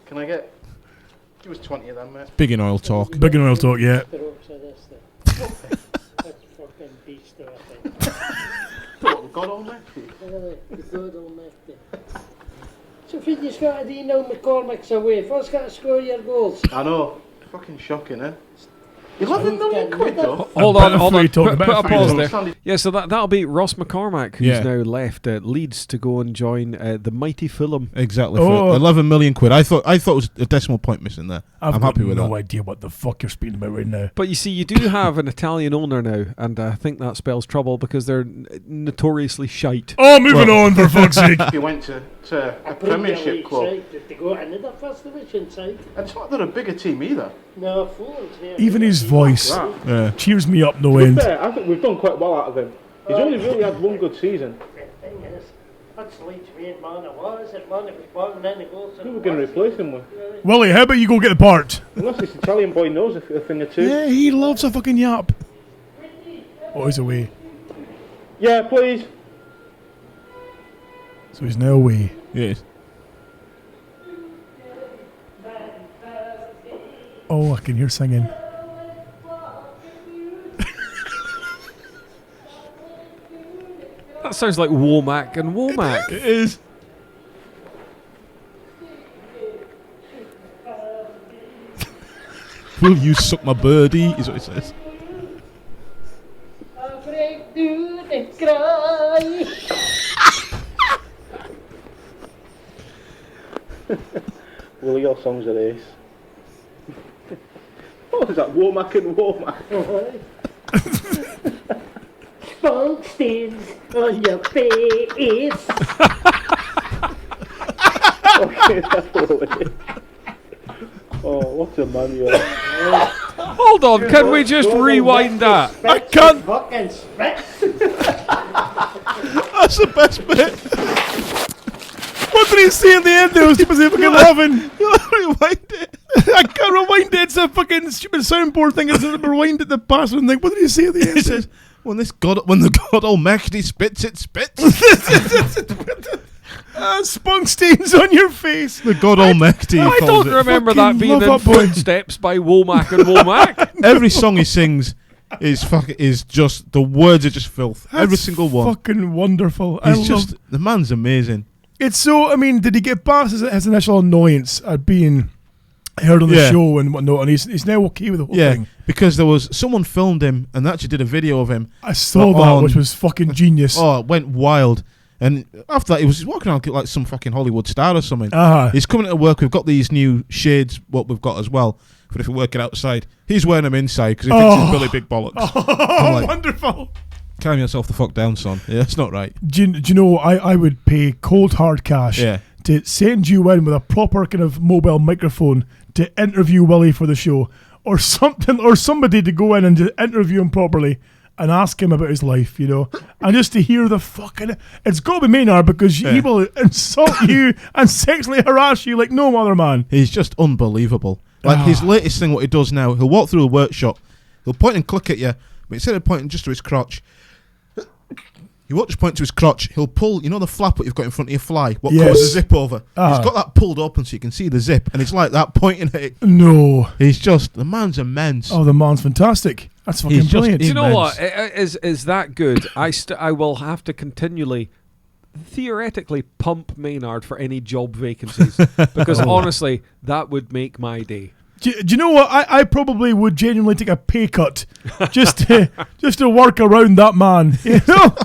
Can I get Give us 20 of them, mate. Big in oil talk. Big in oil talk, yeah. That's fucking beast, I think. God almighty. God almighty. So if you just got to do no McCormick's away, first got to score your goals. I know. Fucking shocking, eh? 11 million quid though. Hold on. Put a pause there. there. Yeah, so that'll be Ross McCormack, who's now left Leeds to go and join the mighty Fulham. Exactly. For 11 million quid. I thought it was a decimal point missing there. I'm happy with that. No idea what the fuck you're speaking about right now. But you see, you do have an Italian owner now, and I think that spells trouble because they're notoriously shite. Oh, moving on for fuck's sake. You went to a Premiership club. Did they go another First Division side? It's not they're a bigger team either. No, Fulham's there. Even his voice cheers me up no end. I think we've done quite well out of him. He's only really had one good season. The thing is, that's Leeds' main man it was. It was born and then the goals. Who are we going to replace him with? Willie, how about you go get the part? Unless this Italian boy knows a thing or two. Yeah, he loves a fucking yap. Oh, he's away. Yeah, please. So he's now away. Yes. Oh, I can hear singing. That sounds like Womack and Womack. It is. Will you suck my birdie? Is what it says. Well, your songs are ace. What is that? Womack and Womack. Spunk stains on your face. Okay, that's all it is. Oh, what a man you are. Hold on, can we just rewind that? I can't. Fucking spit. That's the best bit. What did he say in the end there? Was he fucking laughing? Rewind it. I can't rewind it. It's a fucking stupid soundboard thing. It's a rewind at the bastard thing. What did he say at the end? It says, when the God Almighty spits, it spits. Spunk stains on your face. The God Almighty. I don't remember that being in Footsteps by Womack and Womack. Every song he sings is just, the words are just filth. Every single one. Fucking wonderful. The man's amazing. It's so, I mean, did he get past his initial annoyance at being heard on the show and whatnot, and he's now okay with the whole thing? Because there was someone filmed him and actually did a video of him. I saw that, which was fucking genius. Oh, it went wild. And after that, he was walking around like some fucking Hollywood star or something. He's coming to work. We've got these new shades, what we've got as well. But if we're working outside, he's wearing them inside because he thinks it's Billy Big Bollocks. Oh, like, wonderful. Calm yourself the fuck down, son. Yeah, that's not right. Do you know, I would pay cold hard cash to send you in with a proper kind of mobile microphone to interview Willie for the show, or something, or somebody to go in and to interview him properly and ask him about his life, you know, and just to hear the fucking... It's got to be Maynard, because he will insult you and sexually harass you like no other man. He's just unbelievable. Like his latest thing, what he does now, he'll walk through a workshop, he'll point and click at you, but instead of pointing just to his crotch, he won't just point to his crotch, he'll pull, you know the flap what you've got in front of your fly, what covers the zip over? He's got that pulled open so you can see the zip, and it's like that pointing at it. No. He's just, the man's immense. Oh, the man's fantastic. That's fucking brilliant. Do you know what? Is that good? I will have to continually, theoretically, pump Maynard for any job vacancies, because honestly, that would make my day. Do you know what? I probably would genuinely take a pay cut just to work around that man. You know,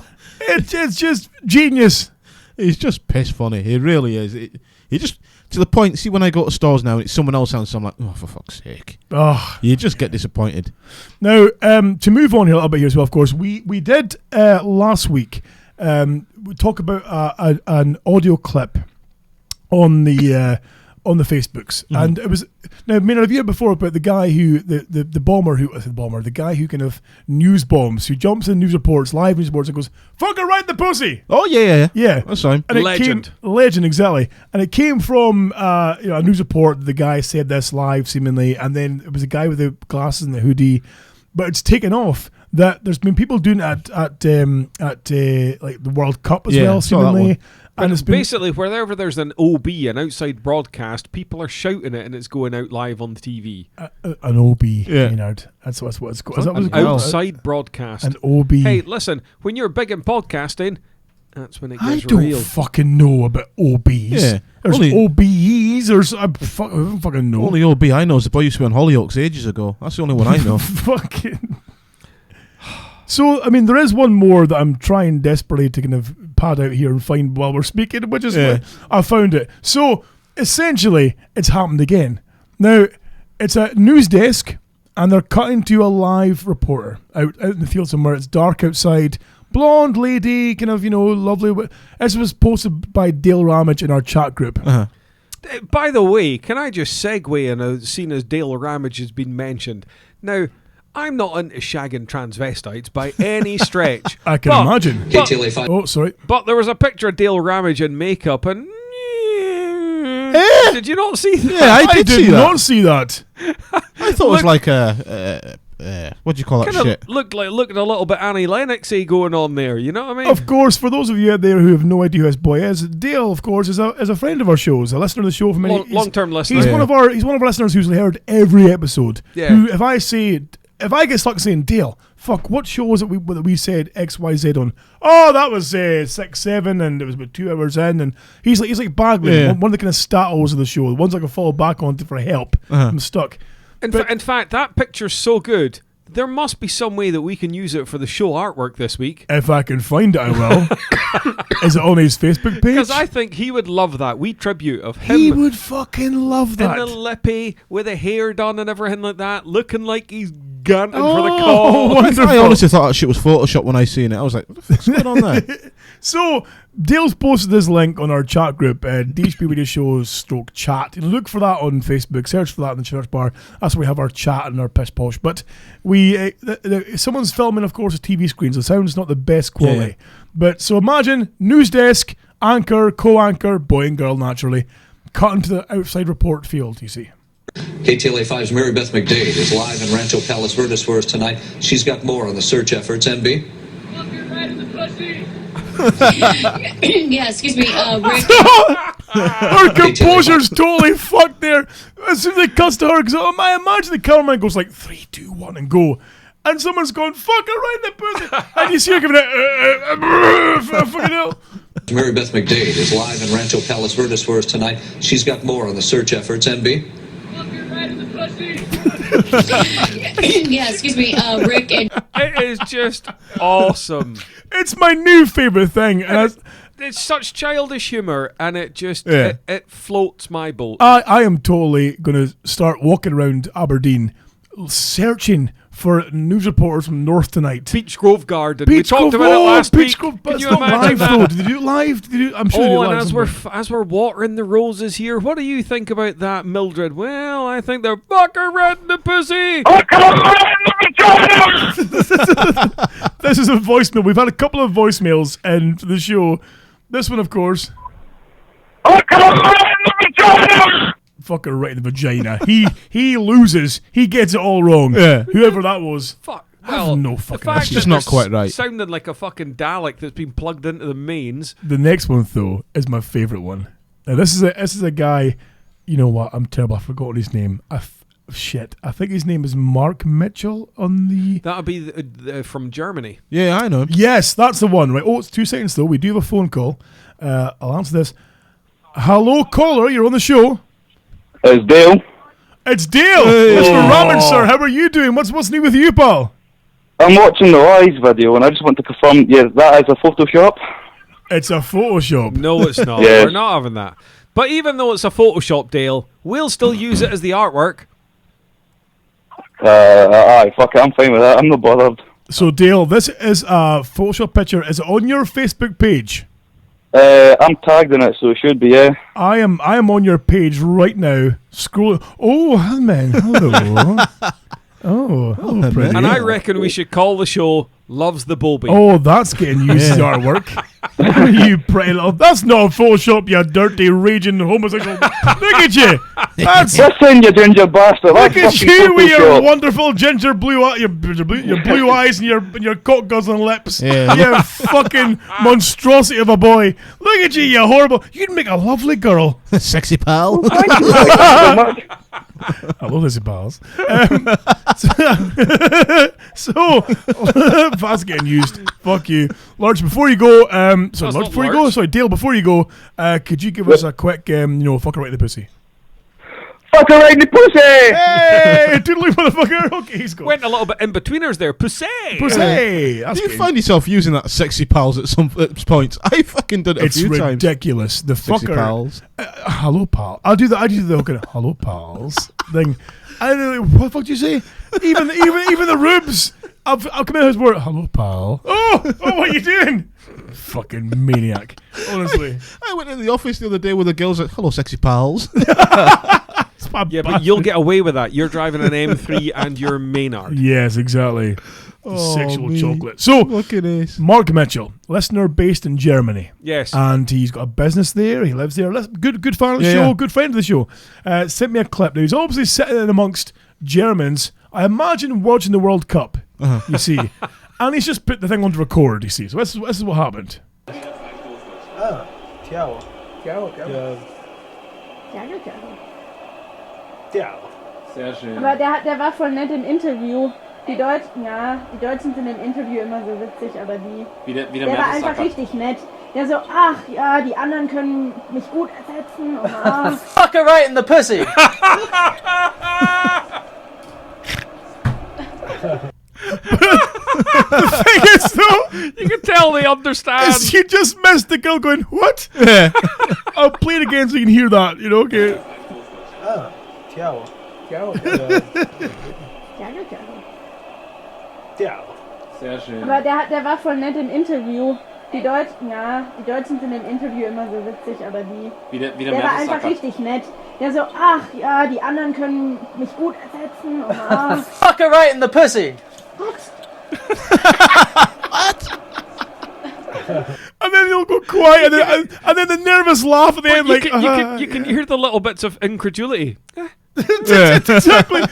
it's just genius. He's just piss funny. He really is. He just, to the point. See, when I go to stores now and it's someone else sounds, I'm like, oh, for fuck's sake. Oh. You just get disappointed. Now, to move on here a little bit here as well. Of course, we did last week. We talk about an audio clip on the Facebooks, and it was now. Maynard, have you heard before about the guy who the guy who kind of news bombs, who jumps in news reports, live news reports, and goes "fucking right the pussy." Oh yeah, that's fine. And legend, exactly. And it came from a news report. The guy said this live, seemingly, and then it was a guy with the glasses and the hoodie, but it's taken off. That there's been people doing it at like the World Cup as well, seemingly. And it's been basically, wherever there's an OB, an outside broadcast, people are shouting it and it's going out live on the TV. An OB, Maynard. That's what it's called. Is that what it's called? Outside broadcast. An OB. Hey, listen, when you're big in podcasting, that's when it I gets don't real. fucking know about OBs. Yeah. There's Only- OBEs. I don't fucking know. Only OB I know is the boy used to be on Hollyoaks ages ago. That's the only one I know. Fucking. So, I mean, there is one more that I'm trying desperately to kind of pad out here and find while we're speaking, which is I found it. So, essentially, it's happened again. Now, it's a news desk, and they're cutting to a live reporter out in the field somewhere. It's dark outside. Blonde lady, kind of, lovely. This was posted by Dale Ramage in our chat group. Uh-huh. By the way, can I just segue in a scene as Dale Ramage has been mentioned? Now, I'm not into shagging transvestites by any stretch. I can imagine. Oh, sorry. But there was a picture of Dale Ramage in makeup, and did you not see that? Yeah, I did not see that. I thought it was like a what do you call that shit? Looked a little bit Annie Lennox-y going on there. You know what I mean? Of course, for those of you out there who have no idea who this boy is, Dale, of course, is a friend of our shows, a listener of the show for many long-term listener. He's one of our listeners who's heard every episode. Yeah. Who, if I get stuck saying Dale, fuck, what show was it that we said XYZ on? Oh, that was 6, 7, and it was about 2 hours in, and he's like Bagley, one of the kind of statos of the show, the ones I can fall back on for help. I'm stuck. In fact, that picture's so good. There must be some way that we can use it for the show artwork this week. If I can find it, I will. Is it on his Facebook page? Because I think he would love that. We tribute of him. He would fucking love that. In the lippy, with the hair done and everything like that, looking like he's gunting for the call. Wonderful. I honestly thought that shit was Photoshop when I seen it. I was like, what the fuck's going on there? So, Dale's posted this link on our chat group, DHB Radio Shows / chat. Look for that on Facebook. Search for that in the search bar. That's where we have our chat and our pish posh. But someone's filming, of course, a TV screen, so the sound's not the best quality. Yeah. But so imagine news desk, anchor, co-anchor, boy and girl naturally, cut into the outside report field. You see. KTLA5's Mary Beth McDade is live in Rancho Palos Verdes for us tonight. She's got more on the search efforts. MB. Yeah, excuse me, Rick. Her composure's totally fucked there. As soon as it cuts to her, because I imagine the cameraman goes like 3, 2, 1 and go. And someone's going, fuck her right in the pussy. And you see her giving it, fucking hell. Mary Beth McDade is live in Rancho Palos Verdes for us tonight. She's got more on the search efforts. MB. Yeah, excuse me, Rick. And it is just awesome. It's my new favourite thing. And it's such childish humour, and it just it floats my boat. I am totally going to start walking around Aberdeen searching for news reporters from North Tonight. Beech Grove Garden. We talked about it last week. Grove, Can you it's not imagine live that? though. Did they do it live? I'm sure they do it and live. as we're watering the roses here, what do you think about that, Mildred? Well, I think they're fucker red in the pussy. This is a voicemail. We've had a couple of voicemails in the show. This one, of course. Fucker right in the vagina. He loses. He gets it all wrong. Yeah. Whoever that was. Fuck. I have no fucking the fact It's just that not they're quite right. Sounding like a fucking Dalek that's been plugged into the mains. The next one, though, is my favourite one. Now, this is a guy. You know what? I'm terrible. I've forgotten his name. Shit. I think his name is Mark Mitchell on the... That would be from Germany. Yeah, I know him. Yes, that's the one, right? Oh, it's 2 seconds, though. We do have a phone call. I'll answer this. Hello, caller. You're on the show. It's Dale. It's Dale. Hey. Mr. Ramen, sir. How are you doing? What's new with you, pal? I'm watching the live video, and I just want to confirm, that is a Photoshop. It's a Photoshop. No, it's not. Yes. We're not having that. But even though it's a Photoshop, Dale, we'll still use it as the artwork. Aye, fuck it, I'm fine with that. I'm not bothered. So, Dale, this is a Photoshop picture. Is it on your Facebook page? I'm tagged in it, so it should be, yeah. I am on your page right now. Scroll. Oh, man. Hello. Oh, hello, pretty. And I reckon we should call the show Loves the Bobby. Oh, that's getting used to artwork. You pretty little... That's not Photoshop, you dirty, raging homosexual... Look at you! That's... Listen, you ginger bastard. Look at you with your wonderful ginger blue your blue eyes and your cock guzzling lips. Yeah. You fucking monstrosity of a boy. Look at you, you horrible... You'd make a lovely girl. Sexy pal. Hello, Lizzie Pals. So that's getting used. Fuck you, Lurch. Before you go, Dale. Before you go, could you give us a quick, fucker right in the pussy? Fucker right in the pussy. Hey, toodaloo, motherfucker. Okay, he's going. Went a little bit in betweeners there. Pussy. Pussy. Do you find yourself using that sexy pals at some points? I fucking did it a few times. It's ridiculous. The sexy fucker. Pals. Hello, pal. I do the fucking hello, pals thing. I don't know what the fuck do you say. Even the rubes. I'll come in his word. Hello, pal. Oh, what are you doing? Fucking maniac. Honestly, I went in the office the other day with the girls like, hello, sexy pals. Yeah, but you'll get away with that. You're driving an M3 and you're Maynard. Yes, exactly. Sexual chocolate. So, look at this. Mark Mitchell, listener based in Germany. Yes. And he's got a business there. He lives there. Good fan of the show. Good friend of the show. Sent me a clip. Now, he's obviously sitting in amongst Germans. I imagine watching the World Cup, you see. And he's just put the thing on to record, you see. So this is what happened. Ciao. Sehr schön. Aber der war voll nett im Interview. Die Deutschen sind im Interview immer so witzig, aber der war einfach richtig nett. Der so, ach ja, die anderen können mich gut ersetzen. Und, Fuck her right in the pussy. The thing is, though, you can tell they understand. You just missed the girl going, what? Yeah. I'll play it again so you can hear that, okay? Ciao. Sehr schön. Aber der war voll nett im Interview. Die Deutschen sind im Interview immer so witzig, aber der war einfach richtig nett. Der so, ach ja, die anderen können mich gut ersetzen. Und, Fuck her right in the pussy. What? And then he'll go quiet, and then the nervous laugh at the end, you can hear the little bits of incredulity. Exactly.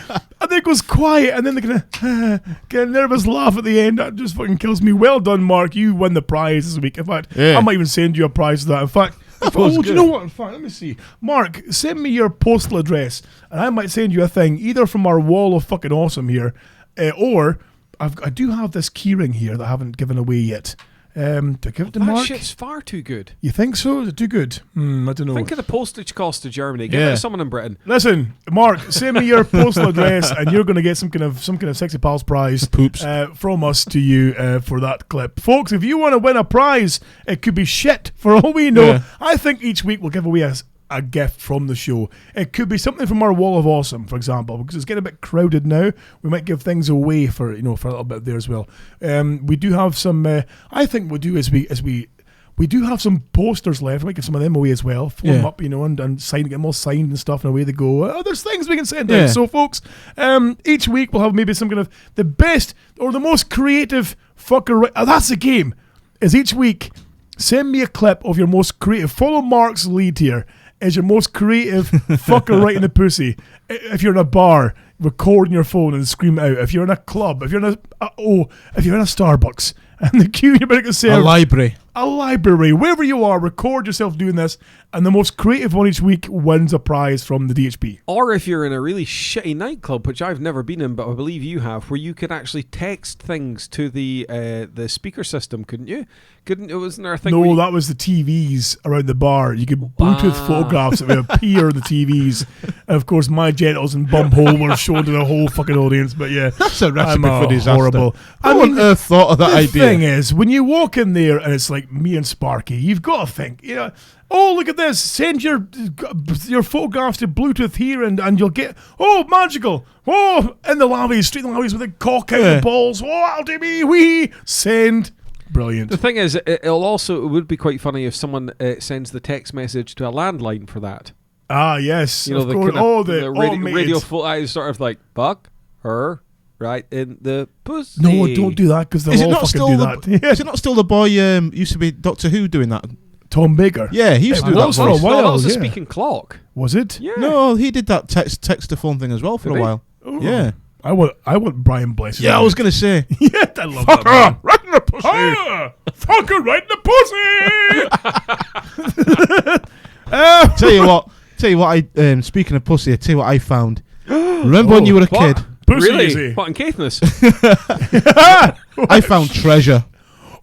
And then it goes quiet, and then they're gonna get a nervous laugh at the end. That just fucking kills me. Well done, Mark. You won the prize this week. In fact, I might even send you a prize for that. In fact, do you know what? In fact, let me see. Mark, send me your postal address, and I might send you a thing either from our wall of fucking awesome here, or I do have this keyring here that I haven't given away yet. To give it to Mark? That shit's far too good. You think so? Is it too good? I don't know. Think of the postage cost to Germany. Give it to someone in Britain. Listen, Mark, send me your postal address, and you're going to get some kind of sexy pals prize from us to you for that clip, folks. If you want to win a prize, it could be shit for all we know. I think each week we'll give away a gift from the show. It could be something from our wall of awesome, for example, because it's getting a bit crowded now. We might give things away for a little bit there as well. We do have some. I think we'll do we do have some posters left. We might give some of them away as well. Fill them up, and sign, get them all signed and stuff, and away they go. There's things we can send out. So, folks, each week we'll have maybe some kind of the best or the most creative fucker. That's the game. Is each week send me a clip of your most creative. Follow Mark's lead here. Is your most creative fucker right in the pussy. If you're in a bar, record on your phone and scream it out. If you're in a club, if you're in a Starbucks and the queue you're about to serve, a library, wherever you are, record yourself doing this, and the most creative one each week wins a prize from the DHB. Or if you're in a really shitty nightclub, which I've never been in, but I believe you have, where you could actually text things to the speaker system, couldn't you? Wasn't there a thing? No, that was the TVs around the bar. You could Bluetooth photographs that would appear on the TVs. And of course, my genitals and bum hole were shown to the whole fucking audience. But yeah, that's a recipe for disaster. Horrible. Who on earth thought of that idea? The thing is, when you walk in there and it's like me and Sparky, you've got to think, oh, look at this. Send your photographs to Bluetooth here and you'll get, magical. Oh, in the lobbies, straight in the lobbies with the cock out the balls. Oh, I'll do me, wee. Send. Brilliant. The thing is, it would be quite funny if someone sends the text message to a landline for that. Ah, yes. Of course. The radio photo is sort of like, fuck her right in the pussy. No, don't do that because they'll all fucking do that. Is it not still the boy used to be Doctor Who doing that? Tom Baker. Yeah, he used to do that for a while. that was the speaking clock. Was it? Yeah. No, he did that text to phone thing as well for a while. Oh. Yeah. I want Brian Blessed. Yeah, I was going to say. Yeah, I love Fuck that. her, right in the pussy. Fuck her right in the pussy. Tell you what. Speaking of pussy, I tell you what I found. Remember when you were a kid? Pussy, really? What in Caithness? I found treasure.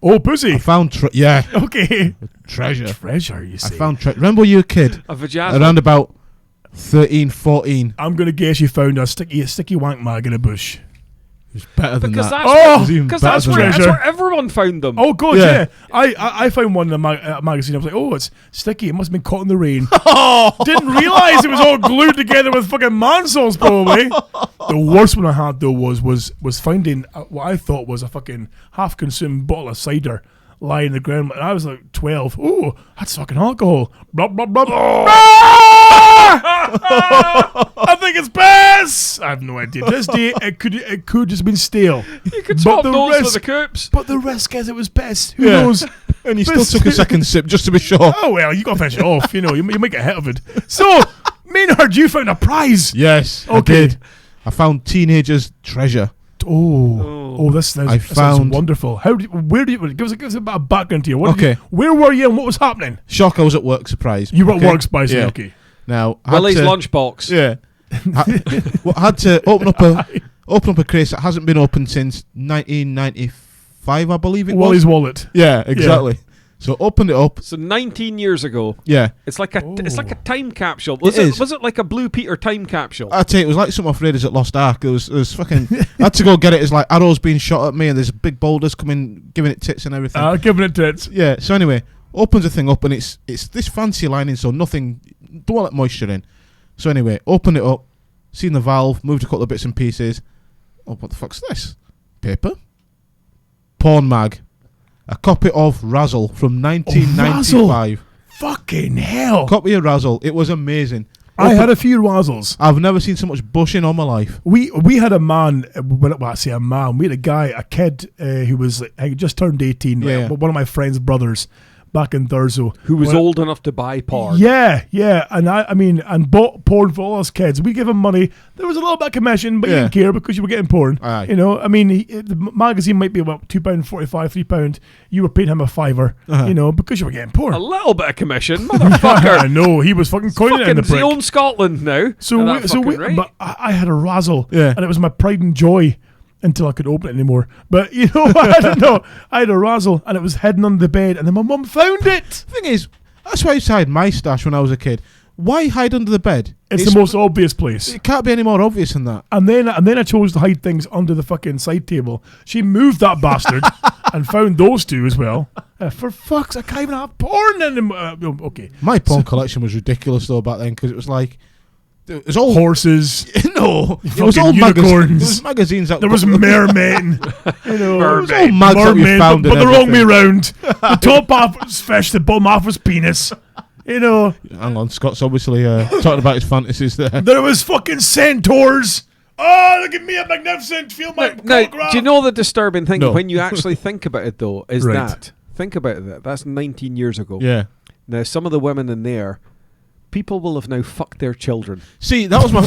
Oh, pussy. I found yeah. Okay. Treasure. Treasure, you see. I found treasure. Remember when you were a kid? A vajazz. Around about 13, 14. I'm going to guess you found a sticky wank mag in a bush. It's better than because that. That's where everyone found them. Oh, God, yeah. I found one in a magazine. I was like, oh, it's sticky. It must have been caught in the rain. Didn't realise it was all glued together with fucking mansols, probably. The worst one I had, though, was finding what I thought was a fucking half-consumed bottle of cider lying in the ground. And I was like 12. Ooh, that's fucking alcohol. Blah, blah, blah. I think it's piss. I have no idea. This day, it could just been stale. You could swap those for the coops. But the risk is it was piss. Who knows? And you still took a second sip just to be sure. Oh, well, you got to finish it off. You know, you might get hit of it. So, Maynard, you found a prize. Yes, okay. I did. I found teenagers' treasure. This sounds wonderful. Where do you give us a bit of background here? Where were you and what was happening? Shock, I was at work. Surprise. You were at work, surprise. Yeah. Okay. Now, Willie's lunchbox. Yeah. I had to open up a crate that hasn't been opened since 1995, I believe it was. Willie's wallet. Yeah, exactly. Yeah. So opened it up. So 19 years ago. Yeah. It's like a time capsule. Was it like a Blue Peter time capsule? I tell you, it was like some of Raiders at Lost Ark. It was fucking. I had to go get it. It's like arrows being shot at me, and there's big boulders coming, giving it tits and everything. Giving it tits. Yeah. So anyway, opens the thing up, and it's this fancy lining, so nothing. Don't let moisture in. So anyway, opened it up, seen the valve, moved a couple of bits and pieces. Oh, what the fuck's this? Paper. Porn mag. A copy of Razzle from 1995. Fucking hell. Copy of Razzle. It was amazing. I had a few Razzles. I've never seen so much bushing all my life. We had a man, well, I say a man, we had a kid who was like, just turned 18, one of my friend's brothers back in Thurso. Who was old enough to buy porn. Yeah. And bought porn for all us kids. We give him money. There was a little bit of commission, but you didn't care because you were getting porn. Aye. You know, I mean, the magazine might be about £2.45, £3. You were paying him a fiver, you know, because you were getting porn. A little bit of commission, motherfucker. No, he was fucking coining it in the brick. He owns Scotland now. But I had a Razzle, and it was my pride and joy. Until I could open it anymore. But, you know, I don't know. I had a Razzle and it was hidden under the bed and then my mum found it. Thing is, that's why I used to hide my stash when I was a kid. Why hide under the bed? It's the most obvious place. It can't be any more obvious than that. And then I chose to hide things under the fucking side table. She moved that bastard and found those two as well. For fuck's sake, I can't even have porn in them. Okay. My porn collection was ridiculous though back then because it was like, it was all horses. No, it was all unicorns. Magazines. There was mermen. You know, mermen, but the wrong way round. The top half was fish. The bottom half was penis. You know. Hang on, Scott's obviously talking about his fantasies there. There was fucking centaurs. Oh, look at me, a magnificent. Feel my do you know the disturbing thing when you actually think about it though? Is right. that think about it? That's 19 years ago. Yeah. Now some of the women in there. People will have now fucked their children. See, that was my...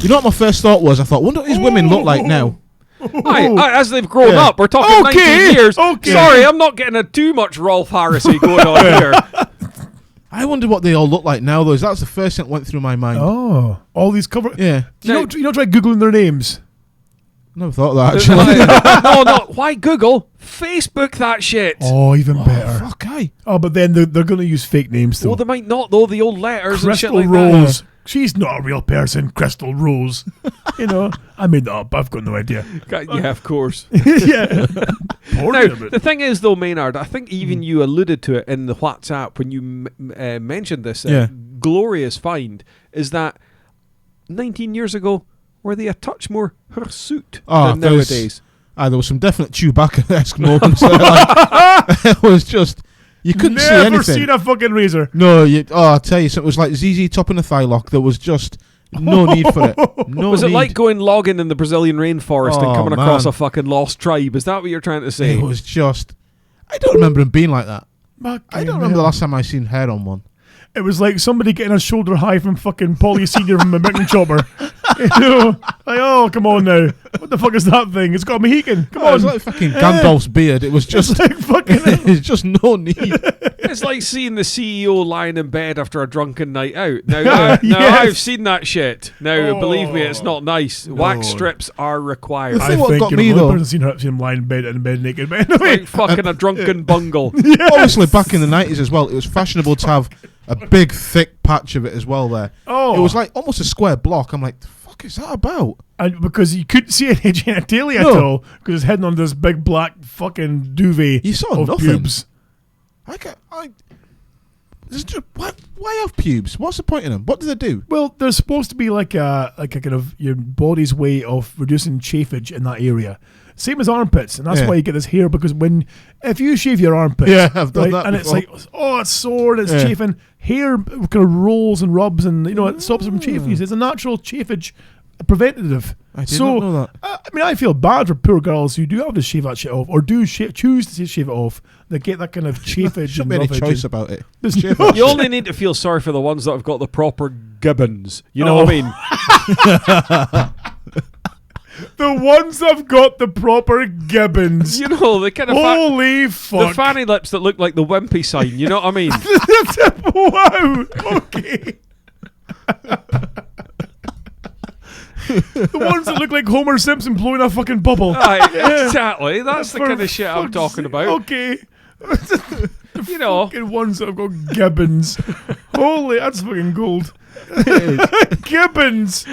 You know what my first thought was? I thought, wonder what these women look like now. As they've grown up. We're talking 19 years. Okay. Sorry, I'm not getting too much Rolf Harrisy going on here. I wonder what they all look like now, though. That's the first thing that went through my mind. Oh, all these cover... Yeah. You know, try Googling their names. Never thought of that, actually. No. Why Google? Facebook that shit. Oh, even better. Fuck, aye. Oh, but then they're going to use fake names, though. Well, they might not, though. The old letters Crystal and shit like Rose. that. She's not a real person, Crystal Rose. You know, I made that up. I've got no idea. Yeah, of course. Yeah. Now, the thing is, though, Maynard, I think even you alluded to it in the WhatsApp when you mentioned this glorious find, is that 19 years ago, were they a touch more hirsute than nowadays? There was some definite Chewbacca-esque moments there. Like, it was just... You couldn't see anything. Never seen a fucking razor. No, I'll tell you, so it was like ZZ top in the thigh lock. There was just... No need for it. No Was it need. like going logging in the Brazilian rainforest and coming across man. a fucking lost tribe? Is that what you're trying to say? It was just... I don't remember him being like that. I Fucking don't remember the hell. last time I seen hair on one. It was like somebody getting a shoulder high from fucking Polly Senior from a Mountain Chopper. You know, like, oh, come on now. What the fuck is that thing? It's got a Mohican. Come It on. was like fucking Gandalf's beard. It was just... It's like fucking... It's just no need. It's like seeing the CEO lying in bed after a drunken night out. Now, Yes. I've seen that shit. Now, believe me, it's not nice. Wax strips are required. The thing what got me, the though... only person seen him lying in bed naked. But Like anyway. fucking a drunken bungle. Obviously, back in the 90s as well, it was fashionable to have a big, thick patch of it as well there. Oh. It was like almost a square block. I'm like, the fuck is that about? And because you couldn't see any genitalia at all, because it's hidden on this big black fucking duvet. You saw of nothing. pubes. Why have pubes? What's the point in them? What do they do? Well, there's supposed to be like a kind of your body's way of reducing chafage in that area. Same as armpits, and that's Yeah. why you get this hair, because if you shave your armpits, Yeah, I've done that and before. it's like, oh, it's sore, and it's Yeah. chafing. Hair kind of rolls and rubs, and it stops from chafing. It's a natural chafage preventative. I did not know that. I mean, I feel bad for poor girls who do have to shave that shit off, or choose to shave it off. They get that kind of chafage Shouldn't and be any roughage choice and- about it. There's Shave no- it. You only need to feel sorry for the ones that have got the proper gibbons. You know what I mean? The ones that have got the proper gibbons. You know, the kind of Holy the fuck. fanny lips that look like the wimpy sign. You know what I mean? Wow. Okay. The ones that look like Homer Simpson blowing a fucking bubble. Right, exactly. That's the For kind of shit I'm fuck's talking sake. about. Okay. You know, Fucking ones that have got gibbons. Holy, that's fucking gold. Gibbons.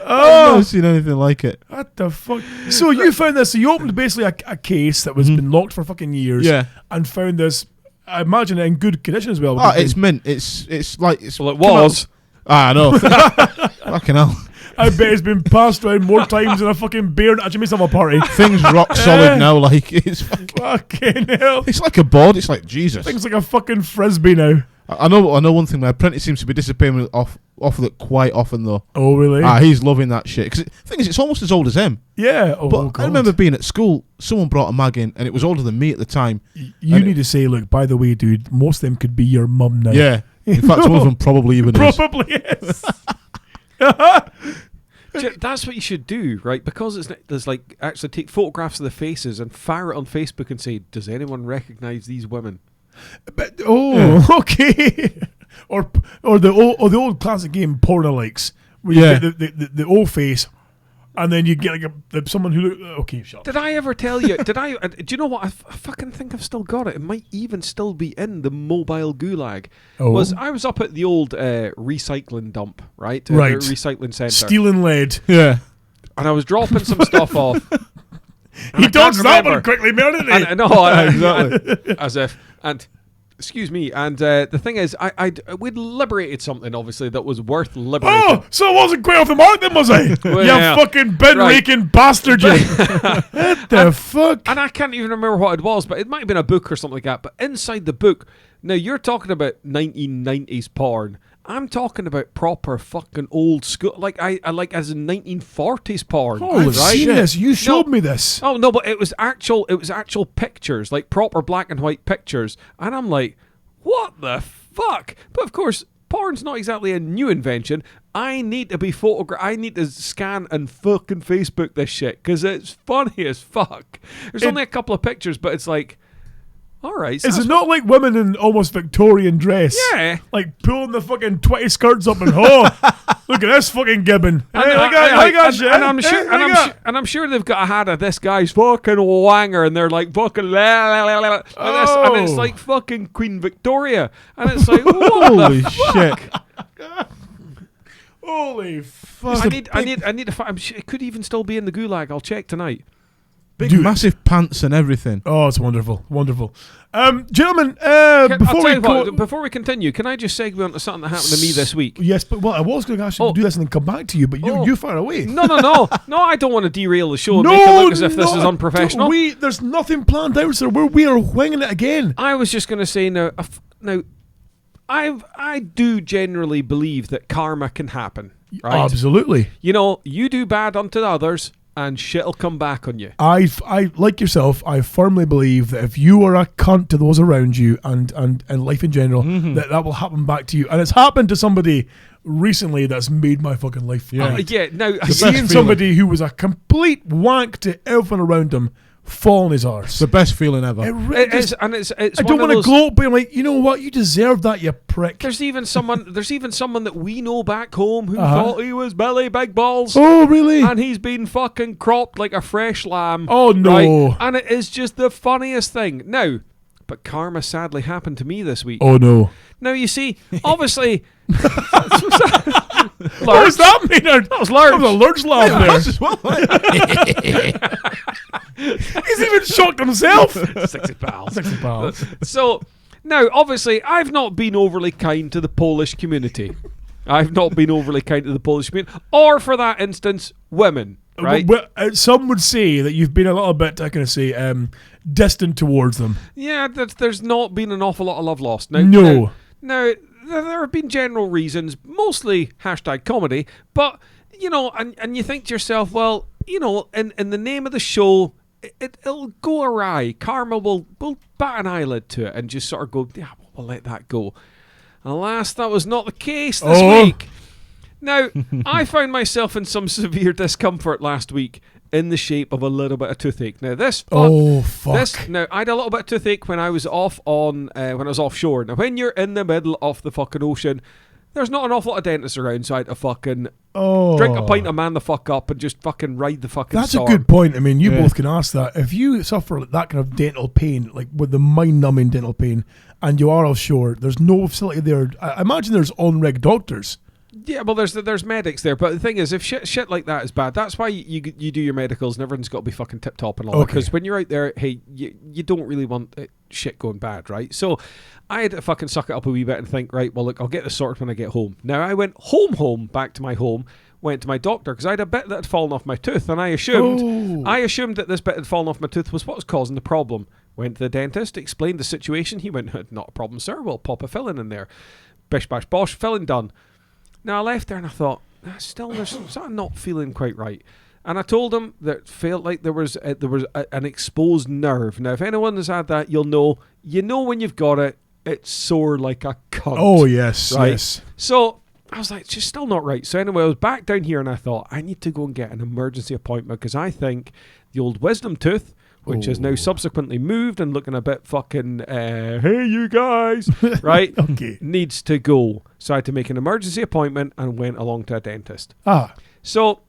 I've never seen anything like it. What the fuck? So you found this. So you opened basically a case that was been locked for fucking years. Yeah. And found this. I imagine it in good condition as well. Oh, it's mint. It's like it's. well, it was. I know. Fucking hell. I bet it's been passed around more times than a fucking beer at a Jimmy Summer party. Things rock solid now. Like it's. Fucking hell. It's like a board. It's like Jesus. Things like a fucking frisbee now. I know one thing. My apprentice seems to be disappearing off of it quite often though. Oh really? He's loving that shit. Because the thing is, it's almost as old as him. Yeah. Oh, But God. I remember being at school. Someone brought a mag in, and it was older than me at the time. You need to say, look, by the way, dude, most of them could be your mum now. Yeah. In fact, one of them probably even is. Probably is. That's what you should do, right? Because there's like actually take photographs of the faces and fire it on Facebook and say, "Does anyone recognize these women?" But, okay. or the old classic game Porno-likes, where you Yeah. get the old face, and then you get like someone who look okay. Shut up. Did I ever tell you? Do you know what? I fucking think I've still got it. It might even still be in the mobile gulag. Oh. I was up at the old recycling dump, right? Right. The recycling centre. Stealing lead. Yeah. And I was dropping some stuff off. He dodged that one quickly, man, didn't he? Exactly. As if. And excuse me. And the thing is, we'd liberated something, obviously, that was worth liberating. Oh, so I wasn't quite off the mark then, was I? Well, you yeah. fucking bin-raking bastard, you. What the fuck? And I can't even remember what it was, but it might have been a book or something like that. But inside the book, now you're talking about 1990s porn. I'm talking about proper fucking old school, like I like as in 1940s porn. I've seen this. You showed me this. Oh no, but it was actual pictures, like proper black and white pictures, and I'm like, what the fuck? But of course, porn's not exactly a new invention. I need to be I need to scan and fucking Facebook this shit because it's funny as fuck. There's only a couple of pictures, but it's like, all right. Is it not like women in almost Victorian dress? Yeah. Like pulling the fucking 20 skirts up and look at this fucking gibbon. And I'm sure they've got a hat of this guy's fucking wanger, and they're like fucking and it's like fucking Queen Victoria, and it's like holy shit. Holy fuck! I need to find. It could even still be in the gulag. I'll check tonight. Big massive pants and everything. Oh, it's wonderful, wonderful. Gentlemen, Before we continue, can I just segue onto something that happened to me this week? Yes, but I was going to actually do this and then come back to you, but you far away. No, I don't want to derail the show and make it look as if this is unprofessional. There's nothing planned out, sir. We are winging it again. I was just going to say now, I do generally believe that karma can happen. Right? Absolutely. You know, you do bad unto others, and shit'll come back on you. I like yourself, I firmly believe that if you are a cunt to those around you and life in general, that will happen back to you. And it's happened to somebody recently that's made my fucking life. Now seeing somebody who was a complete wank to everyone around him fall on his arse. It's the best feeling ever. It's I don't want to gloat, but I'm like, you know what? You deserve that, you prick. There's even someone that we know back home who thought he was Billy Big Balls. Oh, really? And he's been fucking cropped like a fresh lamb. Oh, no. Right? And it is just the funniest thing. Now, but karma sadly happened to me this week. Oh, no. Now, you see, obviously... What was that mean? That was Lurch. That was a Lurch laugh there. That's as well. He's even shocked himself. 60 pals. 60 pals. So, now, obviously, I've not been overly kind to the Polish community. I've not been overly kind to the Polish community. Or, for that instance, women. Right? Some would say that you've been a little bit, I can say, distant towards them. Yeah, there's not been an awful lot of love lost. Now, No. Now, there have been general reasons, mostly #comedy, but, you know, and you think to yourself, well, you know, in the name of the show, it'll go awry. Karma will bat an eyelid to it and just sort of go, yeah, we'll let that go. Alas, that was not the case this week. Now, I found myself in some severe discomfort last week in the shape of a little bit of toothache. Now, now, I had a little bit of toothache when I was offshore. Now, when you're in the middle of the fucking ocean, there's not an awful lot of dentists around, so I had to fucking drink a pint and man the fuck up and just fucking ride the fucking That's storm. a good point. I mean, you both can ask that. If you suffer that kind of dental pain, like with the mind-numbing dental pain, and you are offshore, there's no facility there. I imagine there's on-rig doctors. Yeah, well, there's medics there, but the thing is, if shit like that is bad, that's why you do your medicals and everything's got to be fucking tip-top and all that, because when you're out there, hey, you don't really want shit going bad, right? So I had to fucking suck it up a wee bit and think, right, well, look, I'll get this sorted when I get home. Now, I went home, back to my home, went to my doctor, because I had a bit that had fallen off my tooth, and I assumed that this bit had fallen off my tooth was what was causing the problem. Went to the dentist, explained the situation. He went, not a problem, sir, we'll pop a filling in there. Bish, bash, bosh, filling done. Now, I left there and I thought, still, there's something not feeling quite right. And I told him that it felt like there was an exposed nerve. Now, if anyone has had that, you know when you've got it, it's sore like a cunt. Oh, yes, right? yes. So I was like, it's just still not right. So anyway, I was back down here and I thought, I need to go and get an emergency appointment because I think the old wisdom tooth, which has now subsequently moved and looking a bit fucking, hey, you guys, right? Needs to go. So I had to make an emergency appointment and went along to a dentist. So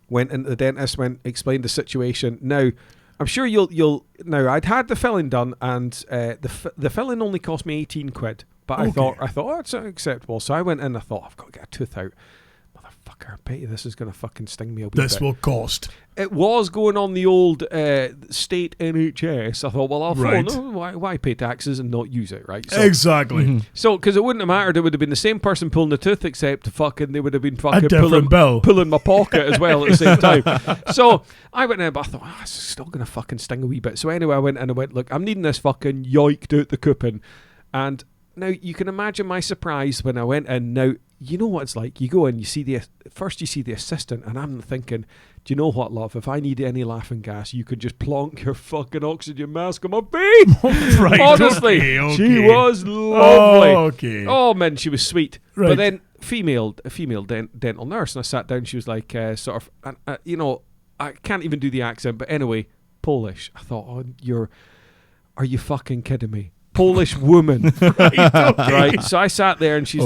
went into the dentist, explained the situation. Now, I'm sure you'll now, I'd had the filling done and the filling only cost me 18 quid. But I thought, oh, it's acceptable. So I went in and I thought, I've got to get a tooth out. Motherfucker, I bet you this is going to fucking sting me a wee bit. This will cost. It was going on the old state NHS. I thought, well, I'll phone. Why pay taxes and not use it, right? So, exactly. So, because it wouldn't have mattered. It would have been the same person pulling the tooth, except fucking they would have been fucking pulling my pocket as well at the same time. So I went in, but I thought, it's still going to fucking sting a wee bit. So anyway, I went in and I went, look, I'm needing this fucking yoiked out the coupon. And now you can imagine my surprise when I went in. Now, you know what it's like. You go in, you see the assistant, and I'm thinking, do you know what, love? If I need any laughing gas, you could just plonk your fucking oxygen mask on my face. Right. Honestly, she was lovely. Oh man, she was sweet. Right. But then female dental nurse, and I sat down. She was like, sort of, you know, I can't even do the accent, but anyway, Polish. I thought, are you fucking kidding me? Polish woman, right? So I sat there, and she's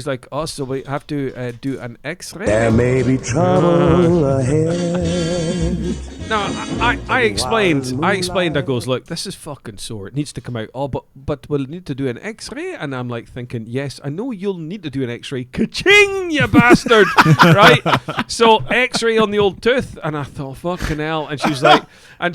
like, oh, so we have to do an X-ray. There may be trouble ahead. No, I explained. I goes, look, this is fucking sore. It needs to come out. Oh, but we'll need to do an X-ray. And I'm like thinking, yes, I know you'll need to do an X-ray. Ka-ching, you bastard, right? So X-ray on the old tooth, and I thought, fucking hell. And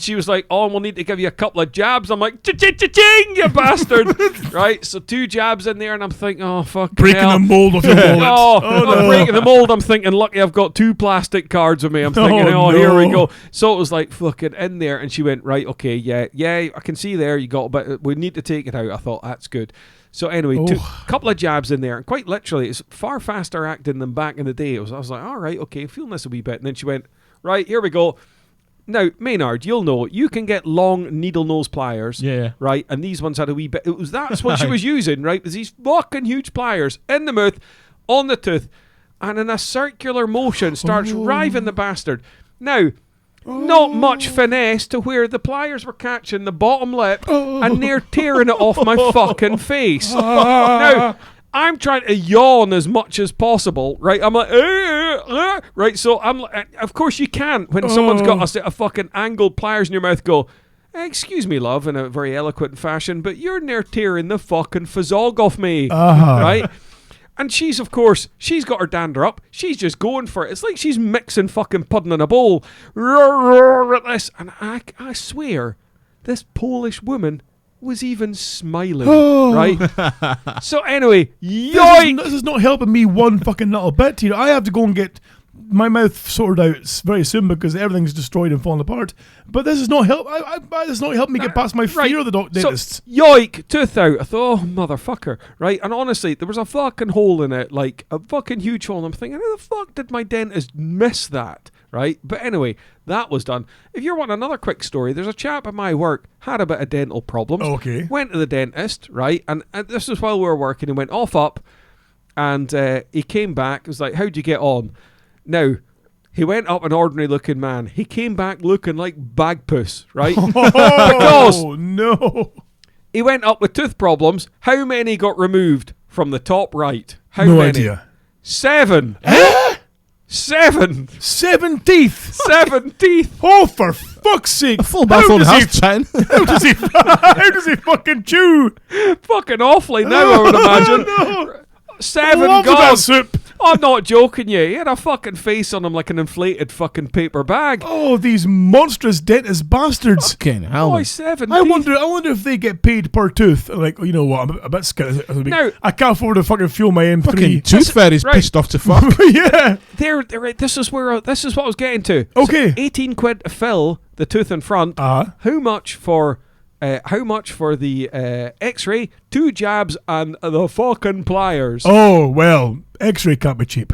she was like, oh, we'll need to give you a couple of jabs. I'm like, cha-ching, you bastard, right? So 2 jabs in there, and I'm thinking, oh, fucking breaking hell. the mold of your wallet. No. Breaking the mold. I'm thinking, lucky I've got 2 plastic cards with me. I'm thinking, here we go. So it was like fucking in there, and she went, right, okay, yeah, I can see there you got, but we need to take it out. I thought, that's good. So anyway, took a couple of jabs in there, and quite literally, it's far faster acting than back in the day. I was like, all right, okay, feeling this a wee bit. And then she went, right, here we go. Now, Maynard, you'll know, you can get long needle nose pliers, right? And these ones had a wee bit. That's what she was using, right? Was these fucking huge pliers in the mouth, on the tooth, and in a circular motion starts riving the bastard. Now, not much finesse to where the pliers were catching the bottom lip and near tearing it off my fucking face. Now, I'm trying to yawn as much as possible, right? I'm like, right? So I'm like, of course you can't when someone's got a set of fucking angled pliers in your mouth go, excuse me, love, in a very eloquent fashion, but you're near tearing the fucking fazog off me, right? And she's got her dander up. She's just going for it. It's like she's mixing fucking pudding in a bowl. And I swear, this Polish woman was even smiling, right? So anyway, yoink! This is not helping me one fucking little bit here. I have to go and get my mouth sorted out very soon because everything's destroyed and falling apart. But this is not help. This is not helping me get past my fear of the dentist. So, yoink, tooth out. I thought, oh motherfucker, right? And honestly, there was a fucking hole in it, like a fucking huge hole. And I'm thinking, how the fuck did my dentist miss that? Right? But anyway, that was done. If you want another quick story, there's a chap at my work, had a bit of dental problems. Okay. Went to the dentist, right? And this was while we were working. He went off up, and he came back. He was like, how'd you get on? Now, he went up an ordinary looking man. He came back looking like Bagpuss, right? Because no. He went up with tooth problems. How many got removed from the top right? How no many? Idea. 7. 7 teeth. 7 teeth. Oh, for fuck's sake! A full mouth on house chatting. How does he fucking chew? Fucking awfully now, I would imagine. No. 7 gone. Soup. I'm not joking you. He had a fucking face on him like an inflated fucking paper bag. Oh, these monstrous dentist bastards. Fucking hell. Boy, 7 I teeth. wonder if they get paid per tooth. Like, you know what, I'm a bit scared. Now, I can't afford to fucking fuel my M3. Fucking tooth fairy's pissed off to fuck. Yeah. They're right. This is what I was getting to. Okay. So 18 quid to fill the tooth in front. How much for the X-ray, 2 jabs, and the fucking pliers? Oh well, X-ray can't be cheap.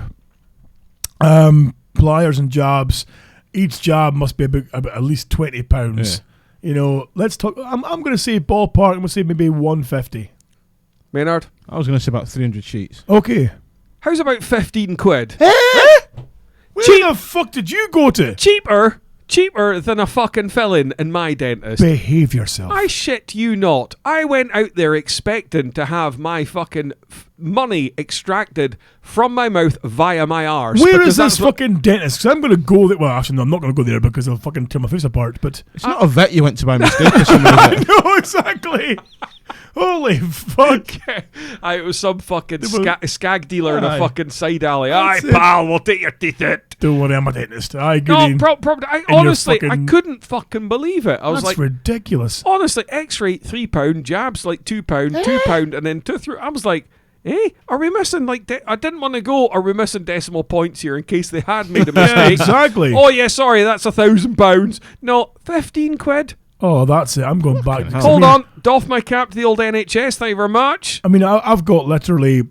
Pliers and jabs, each jab must be about at least £20. Yeah. You know, let's talk. I'm going to say ballpark. I'm going to say maybe 150. Maynard, I was going to say about 300 sheets. Okay. How's about 15 quid? Where the fuck did you go to? Cheaper than a fucking fill-in my dentist. Behave yourself. I shit you not. I went out there expecting to have my fucking money extracted from my mouth via my arse. Where is this fucking dentist? Because I'm going to go there. Well, actually, no, I'm not going to go there because I'll fucking tear my face apart. But it's not a vet you went to by mistake or something. I know, exactly. Holy fuck. It was some fucking skag dealer in a fucking side alley. Aye, pal, we'll take your teeth out. Don't worry, I'm a dentist. Aye, good. No, honestly, I couldn't fucking believe it. I was like, ridiculous. Honestly, X-ray £3, jabs like £2, £2, and then tooth. I was like, are we missing I didn't want to go. Are we missing decimal points here in case they had made a mistake? Yeah, exactly. Oh yeah, sorry, that's £1,000. No, 15 quid. Oh, that's it. I'm going back. Hold on, doff my cap to the old NHS. Thank you very much. I mean, I've got literally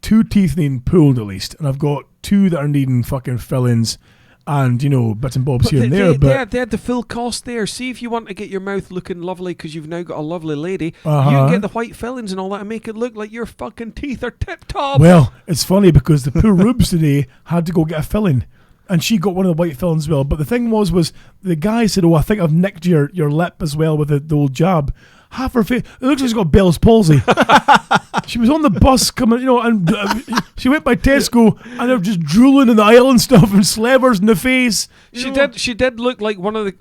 2 teeth needing pulled at least, and I've got 2 that are needing fucking fill-ins, and you know, bits and bobs here and there. They had the full cost there. See, if you want to get your mouth looking lovely because you've now got a lovely lady, you can get the white fillings and all that and make it look like your fucking teeth are tip top. Well, it's funny because the poor Rubes today had to go get a filling. And she got one of the white fillings as well. But the thing was the guy said, I think I've nicked your lip as well with the old jab. Half her face, it looks like she's got Bell's palsy. She was on the bus coming, you know, and she went by Tesco and they're just drooling in the aisle and stuff and slevers in the face. She did look like one of the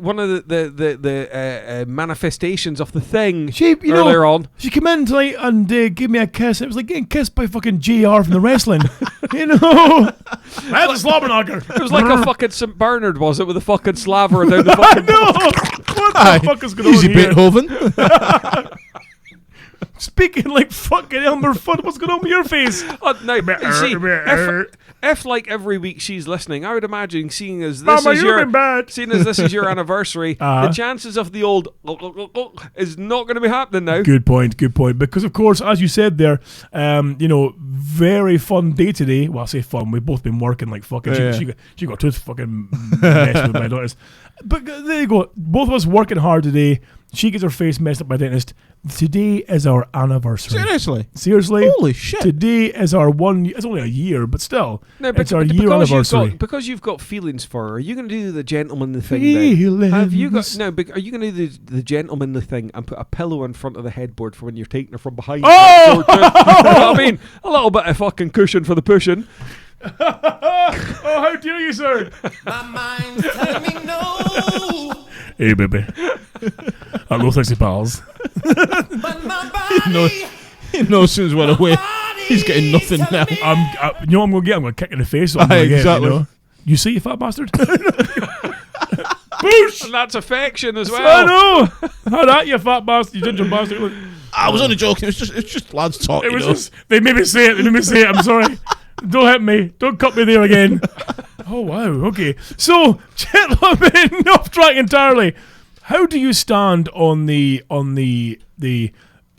manifestations of the Thing earlier on. She came in tonight and gave me a kiss. It was like getting kissed by fucking JR from the wrestling. You know, that's a slobberknocker. It was like a fucking St. Bernard, was it, with a fucking slaver down the fucking. I know. What the fuck is going on Easy here? Beethoven. Speaking like fucking Elmer Fudd, what's going on with your face? No, you see, if like every week she's listening, I would imagine seeing as this Mama, is you've been bad. seeing as this is your anniversary, the chances of the old is not going to be happening now. Good point. Because of course, as you said there, very fun day today. Well, I say fun. We've both been working like fucking. She got tooth fucking messed with my daughters. But there you go. Both of us working hard today. She gets her face messed up by the dentist. Today is our anniversary. Seriously? Holy shit. Today is our it's only a year, but still. No, but it's our year anniversary. Because you've got feelings for her, are you going to do the gentlemanly thing then? Have you got... No, but are you going to do the gentlemanly thing and put a pillow in front of the headboard for when you're taking her from behind? Oh! You know what I mean? A little bit of fucking cushion for the pushing. Oh, how dare you, sir? My mind's telling me no. Hey, baby. Hello, sexy pals. But my body... He knows since went away. He's getting nothing now. I'm going to get? I'm going to kick in the face. Exactly. You see, you fat bastard? Boosh! And that's affection as well. I know. How that, you fat bastard, you ginger bastard. I was only joking. It's just lads talking. It was just, they made me say it. I'm sorry. Don't hit me. Don't cut me there again. Oh, wow. Okay. So, gentlemen, off track entirely. How do you stand on the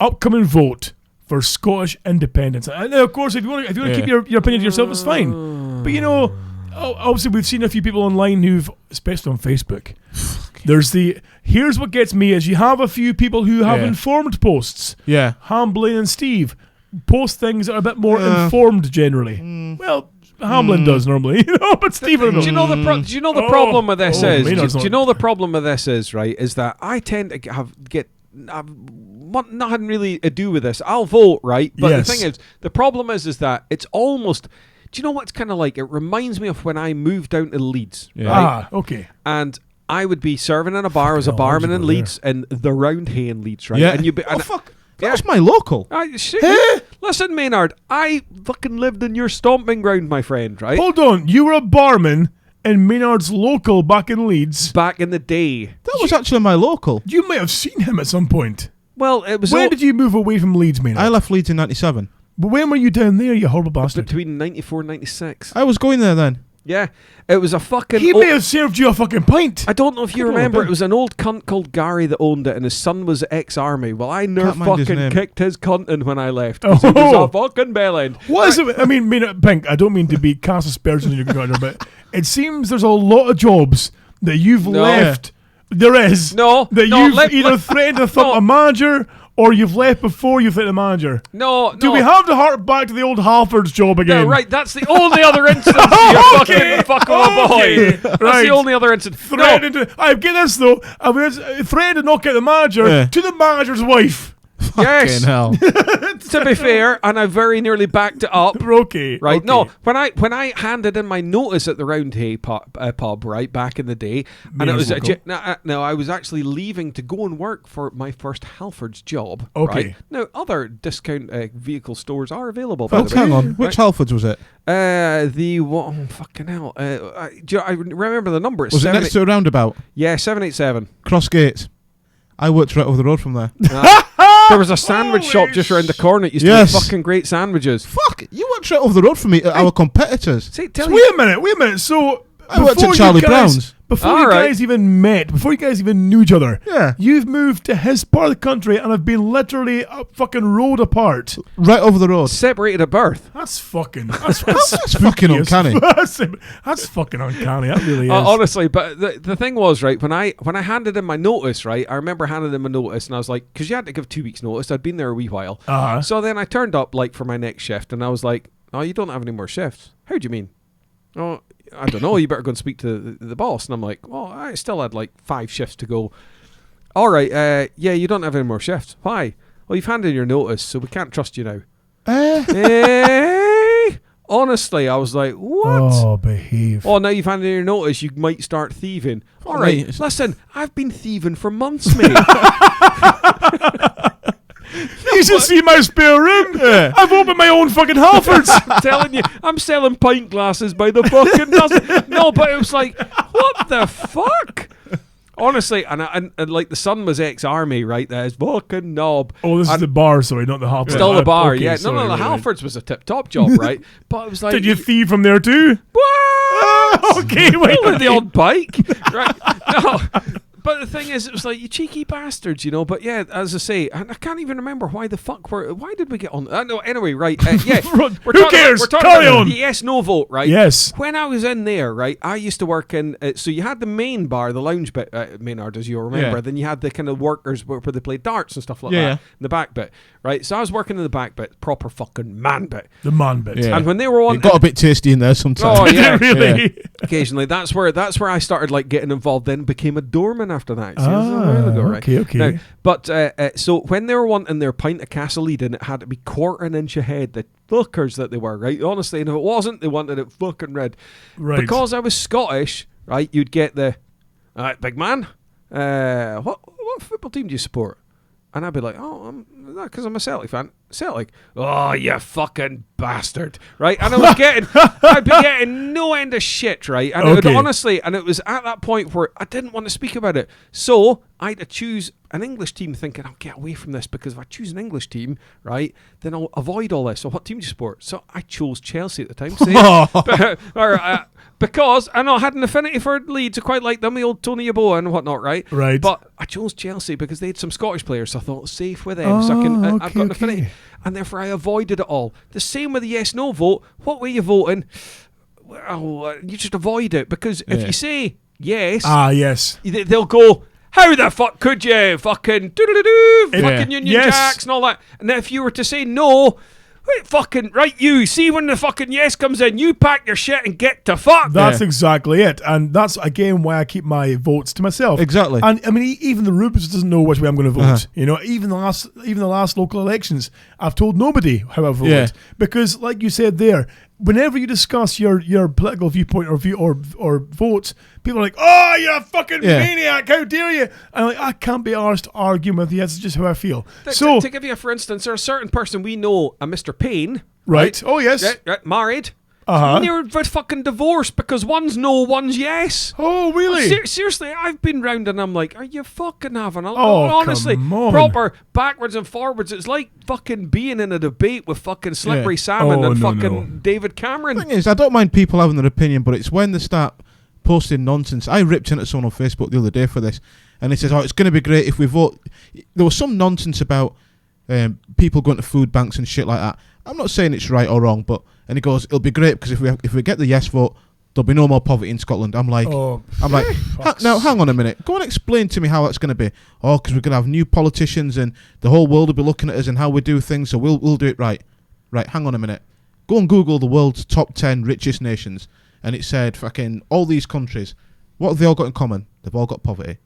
upcoming vote for Scottish independence? And of course, if you want to keep your opinion to yourself, it's fine. But obviously we've seen a few people online who've, especially on Facebook, there's here's what gets me is you have a few people who have informed posts. Yeah. Hamblin and Steev post things that are a bit more informed generally. Well, Hamlin does normally, but Steven. Do you know the problem with this is? Do you know the problem with this is, right? Is that I tend to have nothing really to do with this. I'll vote, right? But the thing is, the problem is that it's almost. Do you know what it's kind of like? It reminds me of when I moved down to Leeds. Yeah. Right? Okay. And I would be serving in a bar as a barman in Leeds, in the Roundhay in Leeds, right? Yeah. And you'd be, fuck. That's my local. Listen, Maynard, I fucking lived in your stomping ground, my friend, right? Hold on, you were a barman in Maynard's local back in Leeds? Back in the day. That was actually my local. You may have seen him at some point. Well, it was... When did you move away from Leeds, Maynard? I left Leeds in 97. But when were you down there, you horrible bastard? Between 94 and 96. I was going there then. Yeah, it was a fucking... He may have served you a fucking pint. I don't know if you remember, it was an old cunt called Gary that owned it, and his son was ex-army. Well, I never fucking kicked his cunt in when I left, because he was a fucking bellend. What is it? I mean, Pink, I don't mean to be cast aspersions on your gardener, but it seems there's a lot of jobs that you've left. There is. You've either threatened to thump a manager, or you've left before you've hit the manager. Do we have to hark back to the old Halford's job again? No, right, that's the only other instance you fucking boy. That's the only other instance. I get this though. I was threatened to knock out the manager to the manager's wife. Yes. Hell. To be fair, and I very nearly backed it up. Okay. Right. Okay. No, when I handed in my notice at the Roundhay pub, right, back in the day, and it was I was actually leaving to go and work for my first Halfords job. Okay. Right? Now, other discount vehicle stores are available. Oh, hang on. Which Halfords was it? Fucking hell. I remember the number. Was it next to a roundabout? Yeah, 787. Cross Gates. I worked right over the road from there. There was a sandwich shop just around the corner. It used to be fucking great sandwiches. Fuck, you worked right over the road from me at our competitors. Wait a minute. So I worked at Charlie Brown's. Before you guys even met, before you guys even knew each other, you've moved to his part of the country and have been literally a fucking road apart. Right over the road. Separated at birth. That's fucking... That's fucking uncanny. That's fucking uncanny. That really is. Honestly, but the thing was, right, when I handed in my notice, right, I remember handing in my notice and I was like, because you had to give 2 weeks notice, I'd been there a wee while. So then I turned up like for my next shift and I was like, oh, you don't have any more shifts. How do you mean? Oh, I don't know, you better go and speak to the boss. And I'm like, well, I still had like 5 shifts to go. All right, yeah, you don't have any more shifts. Why? Well, you've handed in your notice, so we can't trust you now. Honestly, I was like, what? Oh, behave. Oh, now you've handed in your notice, you might start thieving. All right, listen, I've been thieving for months, mate. You should see my spare room. I've opened my own fucking Halfords. I'm telling you, I'm selling pint glasses by the fucking dozen. No, but it was like, what the fuck? Honestly, and like the son was ex-army, right? There's fucking knob. Oh, this is the bar, sorry, not the Halfords. Still the bar, Okay, yeah. sorry, No, the right. Halfords was a tip-top job, right? But it was like... Did you thieve from there too? What? Okay, wait. With the old bike, right? No. But the thing is, it was like, you cheeky bastards, you know. But yeah, as I say, I can't even remember why did we get on? No, anyway, right? Yeah, Who cares? We're talking Carry about on. the yes/no vote, right? Yes. When I was in there, right, I used to work in. So you had the main bar, the lounge bit, Maynard, as you remember. Yeah. Then you had the kind of workers where they played darts and stuff like Yeah. that. In the back bit, right? So I was working in the back bit, proper fucking man bit. The man bit. Yeah. And when they were on, It got a bit tasty in there sometimes. Oh yeah, Really? Yeah. Occasionally, that's where I started like getting involved. Then became a doorman after that. See, this is a while ago, right? Okay. Now, but so when they were wanting their pint of Castle Eden, it had to be 1/4 inch ahead. The fuckers that they were, right? Honestly, and if it wasn't, they wanted it fucking red. Right. Because I was Scottish, right? You'd get the big man. What football team do you support? And I'd be like, because I'm a Celtic fan. Celtic. Oh, you fucking bastard. Right? And I'd be getting no end of shit, right? And it would honestly, and it was at that point where I didn't want to speak about it. So I had to choose an English team thinking, I'll get away from this because if I choose an English team, right, then I'll avoid all this. So what team do you support? So I chose Chelsea at the time. Because I know I had an affinity for Leeds. I quite liked them, the old Tony Yeboah and whatnot, right? Right. But I chose Chelsea because they had some Scottish players, so I thought it was safe with them. So I've got an affinity. And therefore I avoided it all. The same with the yes-no vote. What way you voting? Well, you just avoid it because if you say yes, yes, they'll go, how the fuck could you? Fucking fucking Union Jacks and all that. And then if you were to say no, wait, fucking right, you see when the fucking yes comes in, you pack your shit and get to fuck. That's exactly it, and that's again why I keep my votes to myself. Exactly. And I mean, even the Rubens doesn't know which way I'm going to vote. You know, even the last local elections, I've told nobody how I voted because, like you said there, whenever you discuss your political viewpoint or votes, people are like, "Oh, you're a fucking maniac! How dare you?" And I'm like, I can't be arsed arguing with you. That's just how I feel. So, to give you, for instance, there's a certain person we know, a Mr. Payne, right? Oh yes, married. And they're fucking divorced because one's no, one's yes. Oh, really? Seriously, I've been round and I'm like, are you fucking having a... Oh, honestly, come on. proper backwards and forwards. It's like fucking being in a debate with fucking Slippery Salmon and fucking David Cameron. The thing is, I don't mind people having their opinion, but it's when they start posting nonsense. I ripped into someone on Facebook the other day for this, and he says, it's going to be great if we vote. There was some nonsense about people going to food banks and shit like that. I'm not saying it's right or wrong, but... And he goes, it'll be great because if we get the yes vote, there'll be no more poverty in Scotland. I'm like, now hang on a minute. Go and explain to me how that's going to be. Oh, because we're going to have new politicians and the whole world will be looking at us and how we do things, so we'll do it right. Right, hang on a minute. Go and Google the world's top 10 richest nations, and it said fucking all these countries. What have they all got in common? They've all got poverty.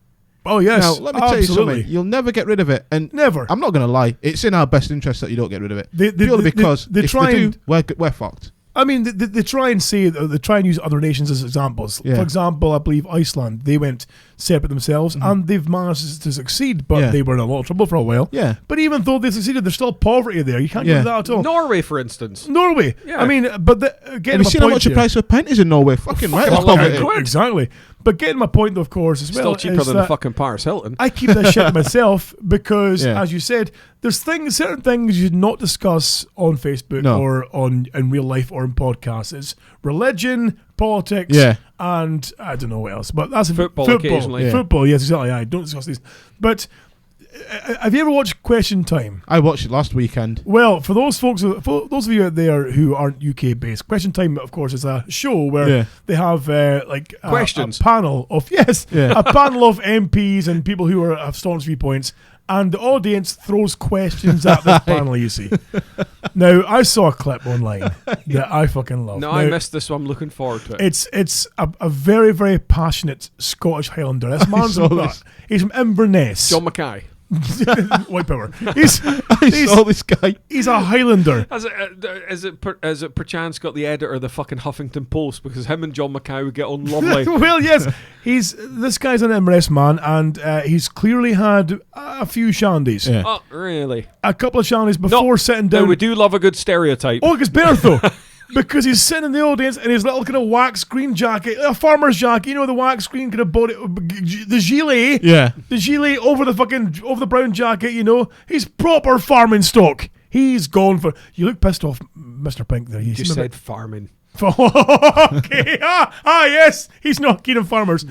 Oh yes, now, let me tell you something. You'll never get rid of it, and never. I'm not going to lie. It's in our best interest that you don't get rid of it. Purely because if they do, we're fucked. I mean, they try and say they try and use other nations as examples. For example, I believe Iceland, they went separate themselves, and they've managed to succeed, but they were in a lot of trouble for a while. Yeah. But even though they succeeded, there's still poverty there. You can't get that at all. Norway, for instance. Norway. Yeah. I mean, but have you seen how much the price of a pint is in Norway? Fucking right. Exactly. But getting my point, of course, as well. Still cheaper than the fucking Paris Hilton. I keep that shit myself because, as you said, there's certain things you should not discuss on Facebook or in real life or in podcasts. It's religion, politics, and I don't know what else. But that's football occasionally. Football, yes, exactly. I don't discuss these. But have you ever watched Question Time? I watched it last weekend. Well, for those of you out there who aren't UK based, Question Time, of course, is a show where they have questions, a panel of a panel of MPs and people who have staunch viewpoints, and the audience throws questions at this panel. You see. Now, I saw a clip online that I fucking love. No, I missed this, so I'm looking forward to it. It's a very, very passionate Scottish Highlander. This man's he's from Inverness. John Mackay. White power. He's this guy. He's a Highlander. Is it perchance got the editor of the fucking Huffington Post, because him and John Mackay would get on lovely. Well, yes, this guy's an Inverness man, and he's clearly had a few shandies. Yeah. Oh, really? A couple of shandies before sitting down. No, we do love a good stereotype. Oh, it gets better though. because he's sitting in the audience in his little kind of wax green jacket, a farmer's jacket, you know, the wax green kind of body, the gilet. Yeah. The gilet over the brown jacket, you know. He's proper farming stock. He's gone for... You look pissed off, Mr. Pink, there. You just said farming. Okay. Yes. He's not keen on farmers.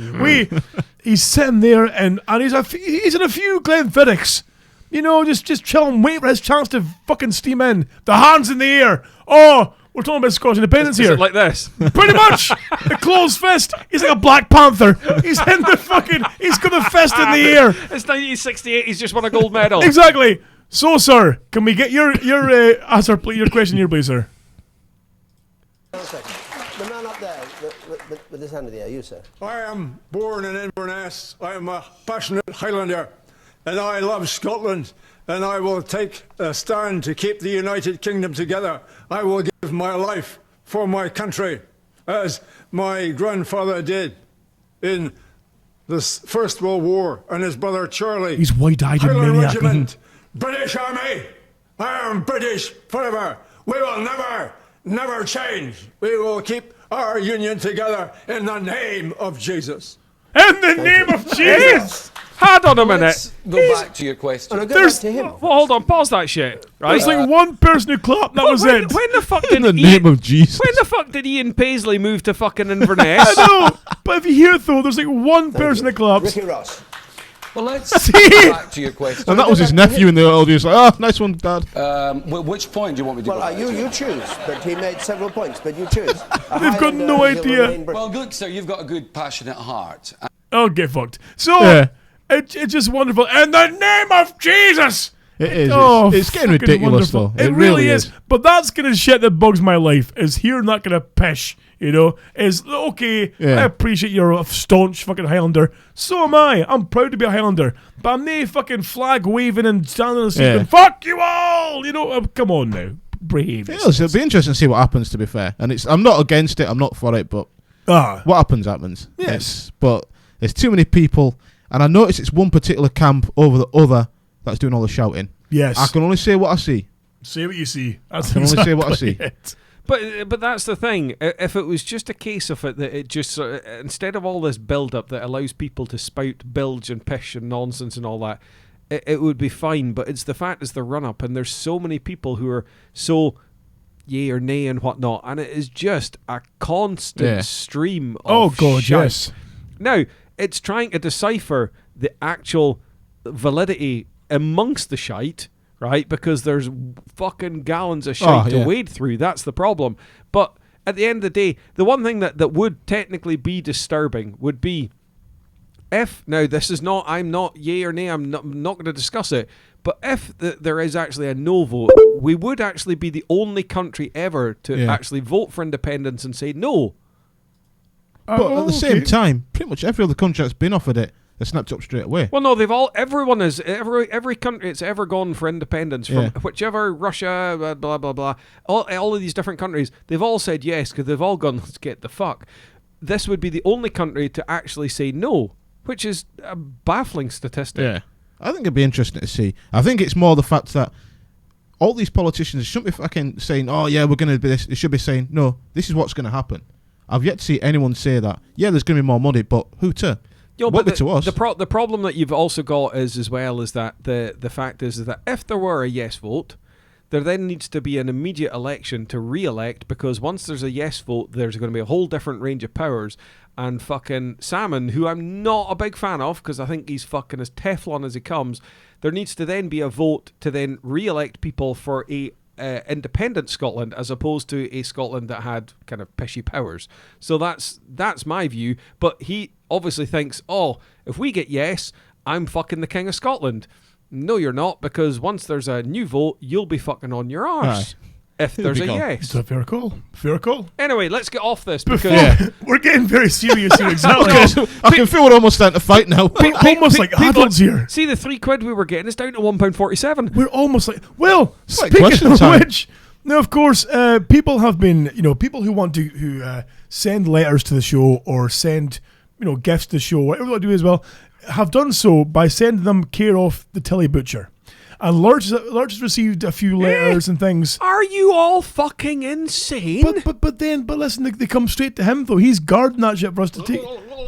He's sitting there and he's in a few Glenfiddichs. You know, just chilling, waiting for his chance to fucking steam in. The hands in the air. Oh, we're talking about Scottish independence here. Is it like this? Pretty much. The closed fist. He's like a Black Panther. He's in the fucking... He's got the fist in the air. It's 1968. He's just won a gold medal. Exactly. So, sir, can we get your answer, your question here, please, sir? The man up there with his hand in the air, you, sir. I am born in Inverness. I am a passionate Highlander, and I love Scotland, and I will take a stand to keep the United Kingdom together. I will give my life for my country, as my grandfather did in the First World War, and his brother Charlie. He's wide-eyed and Highland maniac. Regiment, British Army. I am British forever. We will never change. We will keep our union together in the name of Jesus. In the name of Jesus! Hold on a minute. Let's go back to your question. Well, hold on. Pause that shit. Right? There's like one person who clapped. That was it. When the fuck did In the name of Jesus. When the fuck did Ian Paisley move to fucking Inverness? I know, but if you hear it though, there's like one person that claps. Ricky Ross. Well, let's go back to your question. And that was his nephew in the audience. Like, oh, nice one, Dad. Which point do you want me to go back you choose. But he made several points, but you choose. They've got no idea. Well, good, sir. You've got a good, passionate heart. Oh, get fucked. So, it's just wonderful. In the name of Jesus! It is. Oh, it's getting fucking ridiculous, wonderful. though. It really is. But that's kind of shit that bugs my life, is hearing that kind of pish, you know? Is, okay, I appreciate you're a staunch fucking Highlander. So am I. I'm proud to be a Highlander. But I'm no fucking flag waving and standing on the street and fuck you all! You know, come on now. Brave. It'll be interesting to see what happens, to be fair. And I'm not against it, I'm not for it, but what happens, happens. Yes. But there's too many people, and I notice it's one particular camp over the other that's doing all the shouting. Yes. I can only say what I see. Say what you see. I can only say what I see. But that's the thing. If it was just a case of it that it just instead of all this build-up that allows people to spout bilge and pish and nonsense and all that, it would be fine. But it's the fact is the run-up, and there's so many people who are so yay or nay and whatnot, and it is just a constant stream of shite. Now, it's trying to decipher the actual validity amongst the shite, right? Because there's fucking gallons of shite to wade through. That's the problem. But at the end of the day, the one thing that would technically be disturbing would be if, now this is not, I'm not yay or nay, I'm not going to discuss it, but if there is actually a no vote, we would actually be the only country ever to actually vote for independence and say no. But at the same time, pretty much every other country that's been offered it, they snapped up straight away. Well, no, every country that's ever gone for independence from whichever, Russia, blah, blah, blah, all of these different countries, they've all said yes because they've all gone, let's get the fuck. This would be the only country to actually say no, which is a baffling statistic. Yeah. I think it'd be interesting to see. I think it's more the fact that all these politicians shouldn't be fucking saying, oh yeah, we're going to be this. They should be saying, no, this is what's going to happen. I've yet to see anyone say that. Yeah, there's going to be more money, but who to? What to us? The problem that you've also got is that the fact is that if there were a yes vote, there then needs to be an immediate election to re-elect, because once there's a yes vote, there's going to be a whole different range of powers. And fucking Salmon, who I'm not a big fan of, because I think he's fucking as Teflon as he comes, there needs to then be a vote to then re-elect people for a independent Scotland as opposed to a Scotland that had kind of pishy powers. So that's my view. But he obviously thinks, oh, if we get yes, I'm fucking the King of Scotland. No, you're not, because once there's a new vote, you'll be fucking on your arse. If there's a yes. It's a fair call. Fair call. Anyway, let's get off this because we're getting very serious here. Exactly. Okay, so I can feel we're almost starting to fight now. We're almost like adults here. See, the £3 we were getting is down to £1.47. We're almost like, well, speaking of which, now of course, people have been, people who want to send letters to the show or send, gifts to the show, whatever they do as well, have done so by sending them care off the Tilly Butcher. And Lurch has received a few letters and things. Are you all fucking insane? But listen, they come straight to him though. He's guarding that shit for us to take.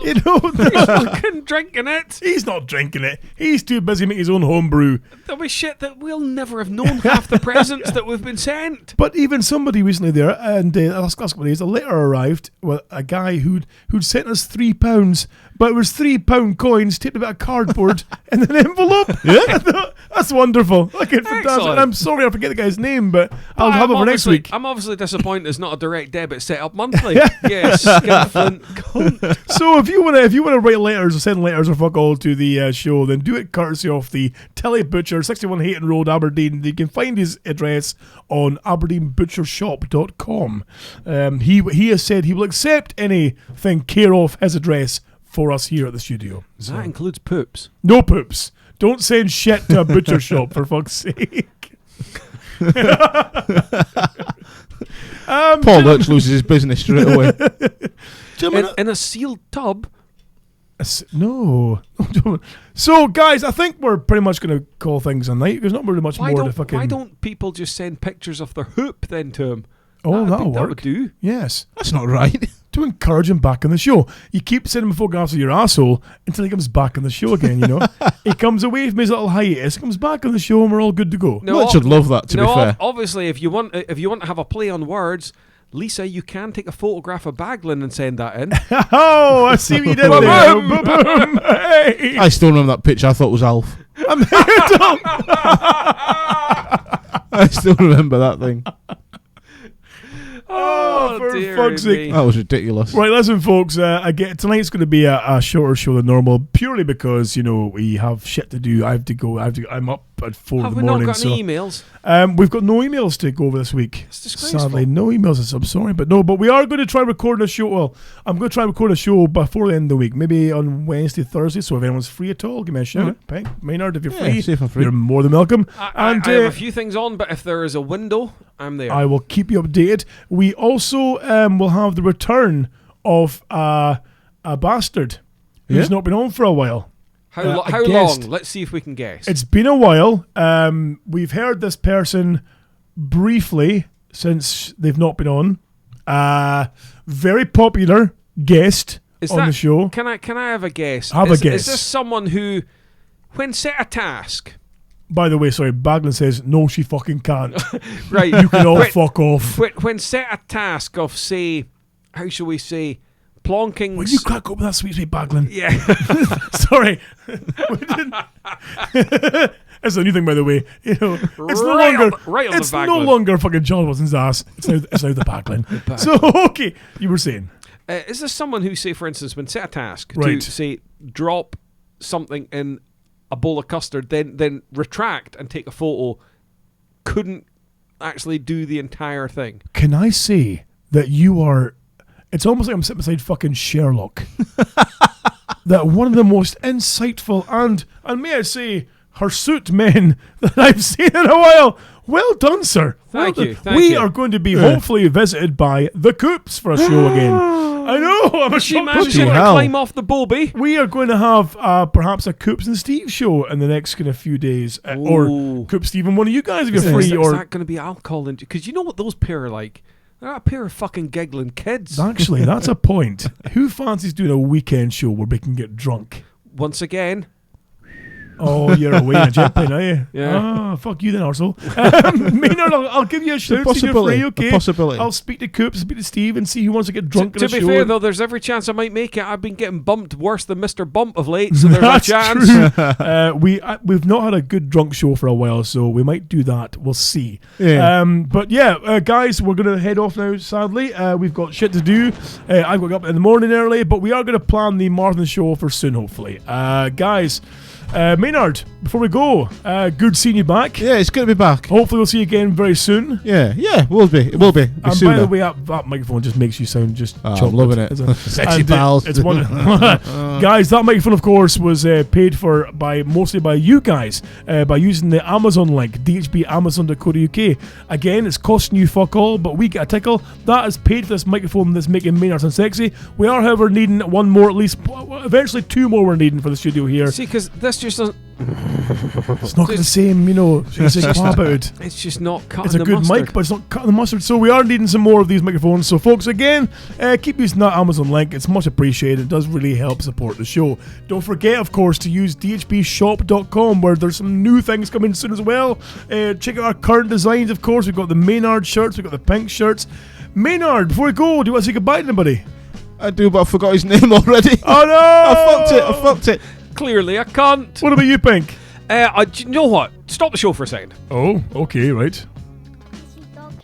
You know, he's fucking drinking it. He's not drinking it. He's too busy making his own homebrew. There'll be shit that we'll never have known half the presents that we've been sent. But even somebody recently there, and last couple of days, a letter arrived with a guy who'd sent us £3, but it was £3 coins taped about a cardboard in an envelope. Yeah, that's wonderful. Okay, fantastic. And I'm sorry I forget the guy's name, but I'll have it for next week. I'm obviously disappointed it's not a direct debit set up monthly. Yes, skinflint cunt. So if you wanna write letters or send letters or fuck all to the show, then do it courtesy of the Telly Butcher, 61 Hayton Road, Aberdeen. You can find his address on aberdeenbutchershop.com. He has said he will accept anything care of his address for us here at the studio. So. That includes poops. No poops. Don't send shit to a butcher shop, for fuck's sake. Paul Lurch loses his business straight away. In a sealed tub? No. So, guys, I think we're pretty much going to call things a night. There's not really much more to fucking... Why don't people just send pictures of their hoop then to him? Oh, that'll work. That would do. Yes. That's not right. To encourage him back on the show. You keep sending him photographs of your asshole until he comes back on the show again, you know? He comes away from his little hiatus, comes back on the show, and we're all good to go. Lurch would love that, to be fair. Obviously, if you want to have a play on words, Lisa, you can take a photograph of Baglin and send that in. Oh, I see what you did there. Hey. I still remember that picture I thought was Alf. I still remember that thing. Oh, for fuck's sake. That was ridiculous. Right, listen, folks. Tonight's going to be a shorter show than normal, purely because, you know, we have shit to do. I have to go. I'm up at 4 in the morning. Have we not got any emails? We've got no emails to go over this week. It's disgraceful. Sadly, no emails. I'm sorry, but we are going to try recording a show. Well, I'm going to try and record a show before the end of the week, maybe on Wednesday, Thursday. So if anyone's free at all, give me a shout. Maynard, if you're free, see if I'm free, you're more than welcome. I have a few things on, but if there is a window, I'm there. I will keep you updated. We also will have the return of a bastard who's not been on for a while. How long? Let's see if we can guess. It's been a while. We've heard this person briefly since they've not been on. Very popular guest on the show. Can I have a guess? Have a guess. Is this someone who, when set a task... By the way, sorry, Baglin says, no, she fucking can't. Right. You can all fuck off. When set a task of, say, how shall we say, plonking... Will you crack up with that sweet Baglin? Yeah. Sorry. That's a new thing, by the way. You know, it's no longer fucking John Watson's ass. It's now the Baglin. So, okay, you were saying. Is this someone who, say, for instance, when set a task to, say, drop something in a bowl of custard, then retract and take a photo, couldn't actually do the entire thing? Can I say that you are... It's almost like I'm sitting beside fucking Sherlock. That one of the most insightful and may I say, hirsute men that I've seen in a while. Well done, sir. Thank you. We are going to be hopefully visited by the Coops for a show again. I know. I'm she managed to climb off the Bobby. We are going to have perhaps a Coops and Steev show in the next kind of few days, or Coops Steev and one of you guys if you're free. Is that going to be alcohol? Because you know what those pair are like. They're a pair of fucking giggling kids. Actually, that's a point. Who fancies doing a weekend show where we can get drunk? Once again. Oh, you're away in a jet plane, are you? Yeah. Oh, fuck you then, arsehole. Maynard, I'll give you a shout. Possibility. Okay? Possibility. I'll speak to Coops, speak to Steev, and see who wants to get drunk in a show. To be fair, though, there's every chance I might make it. I've been getting bumped worse than Mr. Bump of late, so there's a chance. True. We've not had a good drunk show for a while, so we might do that. We'll see. Yeah. But yeah, guys, we're going to head off now, sadly. We've got shit to do. I've got to get up in the morning early, but we are going to plan the marathon show for soon, hopefully. Guys... Maynard, before we go, good seeing you back. Yeah, it's good to be back. Hopefully we'll see you again very soon. Yeah, it will be. And by the way, that microphone just makes you sound just chocolate. I'm loving it. Sexy pals. It's wonderful. Guys, that microphone, of course, was paid for mostly by you guys by using the Amazon link, dhbamazon.co.uk. Again, it's costing you fuck all, but we get a tickle. That is paid for this microphone that's making Maynard sound sexy. We are, however, needing one more, at least, eventually two more we're needing for the studio here. See, because this just doesn't... It's not the same, about. It's just not cutting It's a the good mustard. mic, but it's not cutting the mustard. So we are needing some more of these microphones. So folks, again, keep using that Amazon link. It's much appreciated. It does really help support the show. Don't forget, of course, to use dhbshop.com, where there's some new things coming soon as well. Check out our current designs, of course. We've got the Maynard shirts. We've got the pink shirts. Maynard, before we go, do you want to say goodbye to anybody? I do, but I forgot his name already. Oh no! I fucked it. Clearly, I can't. What about you, Pink? You know what? Stop the show for a second. Oh, okay, right.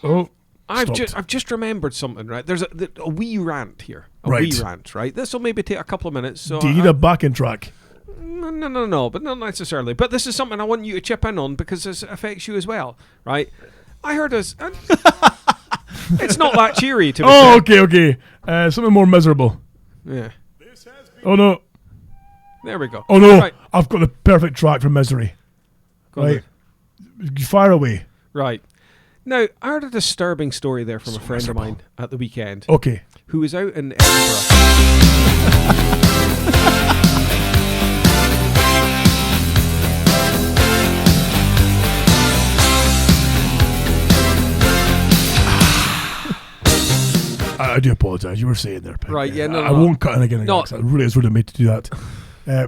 Oh, I've just remembered something, right? There's a wee rant here. Right. Wee rant, right? This will maybe take a couple of minutes. So do you need a backing track? No, but not necessarily. But this is something I want you to chip in on because this affects you as well, right? I heard us. It's not that cheery, to be fair. Okay. Something more miserable. Yeah. Oh no. There we go. Oh no. Right. I've got the perfect track for misery. Right. Fire away. Right. Now, I heard a disturbing story there from a friend of mine at the weekend. Okay. Who was out in Edinburgh. I do apologise. You were saying there, Pink. Right, yeah, no. I won't cut in again. No. It really is rude of me to do that.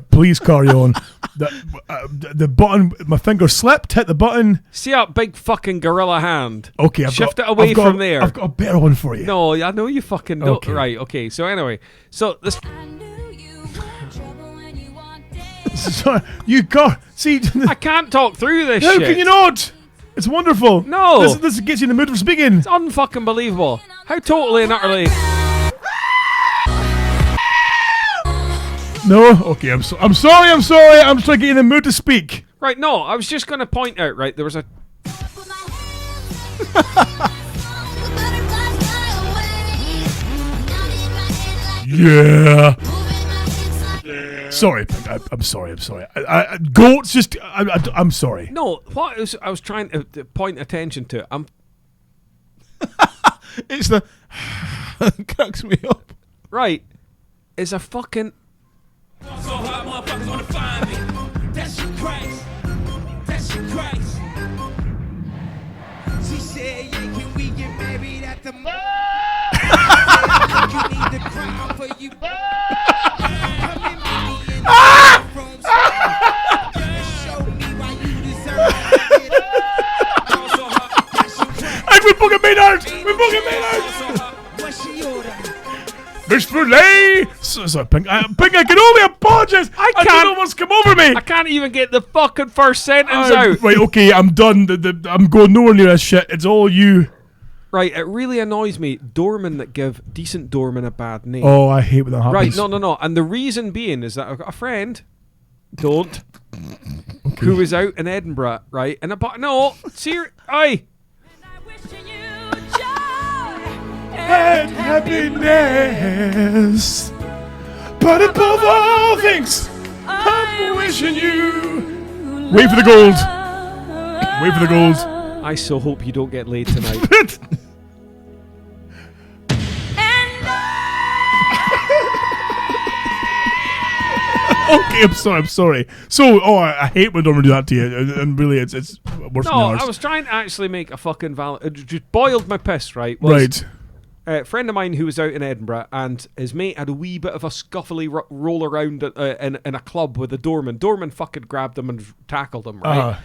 Please carry on. The button, my finger slipped, hit the button. See that big fucking gorilla hand? Okay, Shift it away from there. I've got a better one for you. No, I know you fucking don't. Okay. Right, okay. So anyway, this. Sorry, you got. See, I can't talk through this how shit. can you not? It's wonderful. No. This gets you in the mood for speaking. It's unfucking believable. How totally and utterly. No? Okay, I'm sorry. I'm trying to get you in the mood to speak. Right, no, I was just going to point out, right, there was a... Yeah. Sorry, I'm sorry. Goats just... I'm sorry. No, what I was trying to point attention to, It's the... cracks me up. Right, is a fucking... She said, yeah, can we get married at the mall? You need the crown for you. Come in from show me why you deserve it. And we book a Maynard! What's she order? Miss Filet! Sorry, Pink. Pink, I can only apologise. I don't know what's come over me. I can't even get the fucking first sentence out. Right, okay, I'm done. I'm going nowhere near this shit. It's all you. Right, it really annoys me. Doormen that give decent doormen a bad name. Oh, I hate when that happens. Right, no. And the reason being is that I've got a friend, who was out in Edinburgh, right? And aye. And happiness, but above all things, I'm wishing you. Wait for the gold. I so hope you don't get laid tonight. Okay, I'm sorry. So, I hate when Norman do that to you, and really, it's worse than yours. I was trying to actually make a fucking valid. It just boiled my piss, right? Right. A friend of mine who was out in Edinburgh, and his mate had a wee bit of a scuffly roll around in a club with a doorman. Doorman fucking grabbed him and tackled him, right?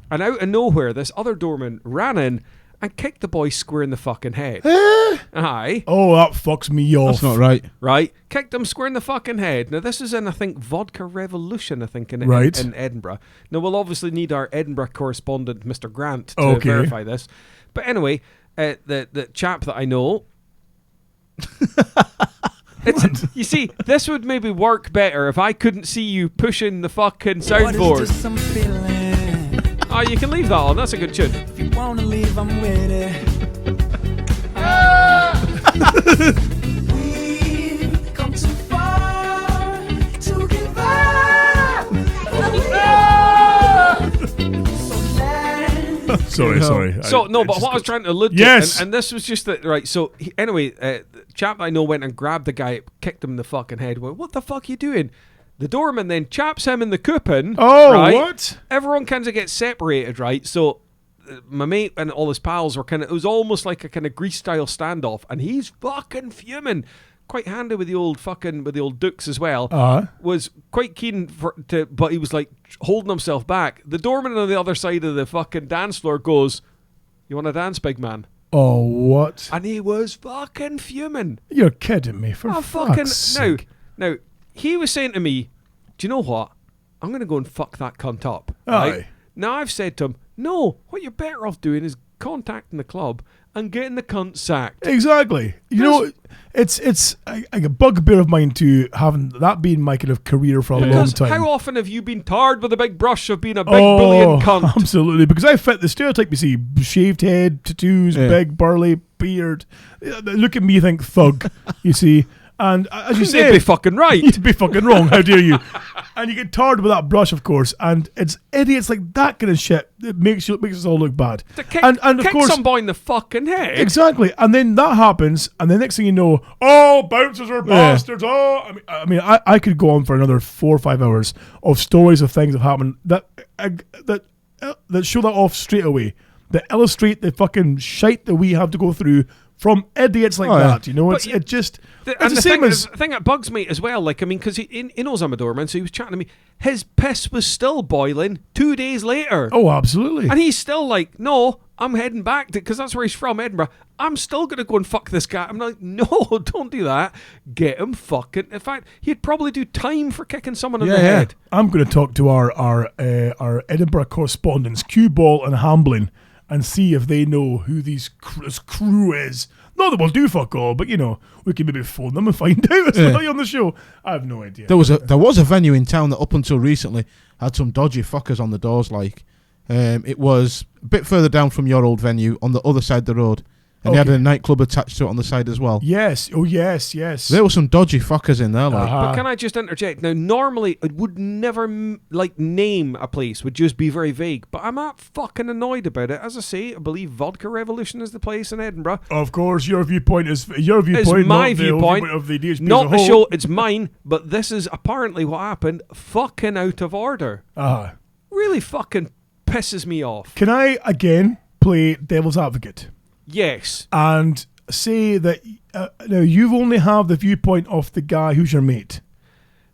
And out of nowhere, this other doorman ran in and kicked the boy square in the fucking head. Aye. Oh, that fucks me off. That's not right. Right? Kicked him square in the fucking head. Now, this is in, I think, Vodka Revolution, I think, in Edinburgh. Now, we'll obviously need our Edinburgh correspondent, Mr. Grant, to verify this. But anyway, the chap that I know... You see, this would maybe work better if I couldn't see you pushing the fucking soundboard. Oh, you can leave that on. That's a good tune. If you wanna leave, I'm with it. We've come too far to give up. Sorry. So, but what I was trying to allude to, and this was just that, right, so, anyway, the chap I know went and grabbed the guy, kicked him in the fucking head, went, what the fuck are you doing? The doorman then chaps him in the coupon. Oh, right? what? Everyone kind of gets separated, right? So my mate and all his pals were it was almost like a kind of Grease-style standoff, and he's fucking fuming. Quite handy with the old Dukes as well. Was quite keen but he was like holding himself back. The doorman on the other side of the fucking dance floor goes, "You want to dance, big man?" Oh, what? And he was fucking fuming. You're kidding me, for fuck's sake. Now, he was saying to me, "Do you know what? I'm going to go and fuck that cunt up." Aye. Right? Now, I've said to him, "No, what you're better off doing is contacting the club and getting the cunt sacked." Exactly. You know, it's a bugbear of mine to having that being my kind of career for a long time. How often have you been tarred with a big brush of being a big bullying cunt? Absolutely, because I fit the stereotype. You see, shaved head, tattoos, big burly beard. Look at me, think thug. You see. And as you say, you'd be fucking right. You'd be fucking wrong. How dare you? And you get tarred with that brush, of course. And it's idiots like that kind of shit that makes us all look bad. And of course, some boy in the fucking head. Exactly. And then that happens, and the next thing you know, bouncers are bastards. I mean, I could go on for another 4 or 5 hours of stories of things that happen that show that off straight away. That illustrate the fucking shite that we have to go through from idiots like that, you know. It's just it's the same as the thing that bugs me as well. Like, I mean, because he knows I'm a doorman, so he was chatting to me. His piss was still boiling 2 days later. Oh, absolutely. And he's still like, "No, I'm heading back to," because that's where he's from, Edinburgh. "I'm still gonna go and fuck this guy." I'm like, "No, don't do that. Get him fucking." In fact, he'd probably do time for kicking someone in the head. I'm going to talk to our Edinburgh correspondents, Cue Ball and Hamblin, and see if they know who this crew is. Not that we'll do fuck all, but you know, we can maybe phone them and find out. It's not on the show. I have no idea. There was a venue in town that up until recently had some dodgy fuckers on the doors. Like, it was a bit further down from your old venue on the other side of the road. And they had a nightclub attached to it on the side as well. Yes. Oh, yes. There were some dodgy fuckers in there. Like. But can I just interject? Now, normally, I would never, name a place. Would just be very vague. But I'm not fucking annoyed about it. As I say, I believe Vodka Revolution is the place in Edinburgh. Of course, your viewpoint is my viewpoint of the DHB not as a the whole. show, it's mine. But this is apparently what happened. Fucking out of order. Really fucking pisses me off. Can I, again, play devil's advocate? Yes. And say that now you only have the viewpoint of the guy who's your mate.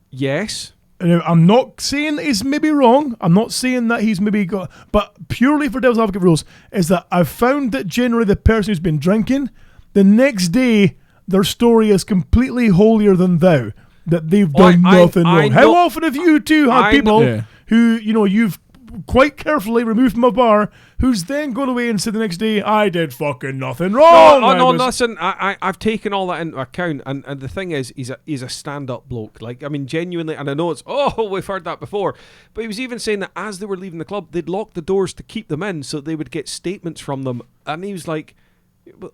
Yes. Now, I'm not saying that he's maybe wrong. I'm not saying that he's maybe got... But purely for devil's advocate rules is that I've found that generally the person who's been drinking, the next day their story is completely holier than thou. That they've done nothing wrong. How often have you two had people who, you know, you've quite carefully removed from a bar, who's then gone away and said the next day, "I did fucking nothing wrong"? Listen, I've taken all that into account, and the thing is, he's a stand-up bloke. Like, I mean, genuinely, and I know it's, we've heard that before, but he was even saying that as they were leaving the club, they'd lock the doors to keep them in, so they would get statements from them, and he was like,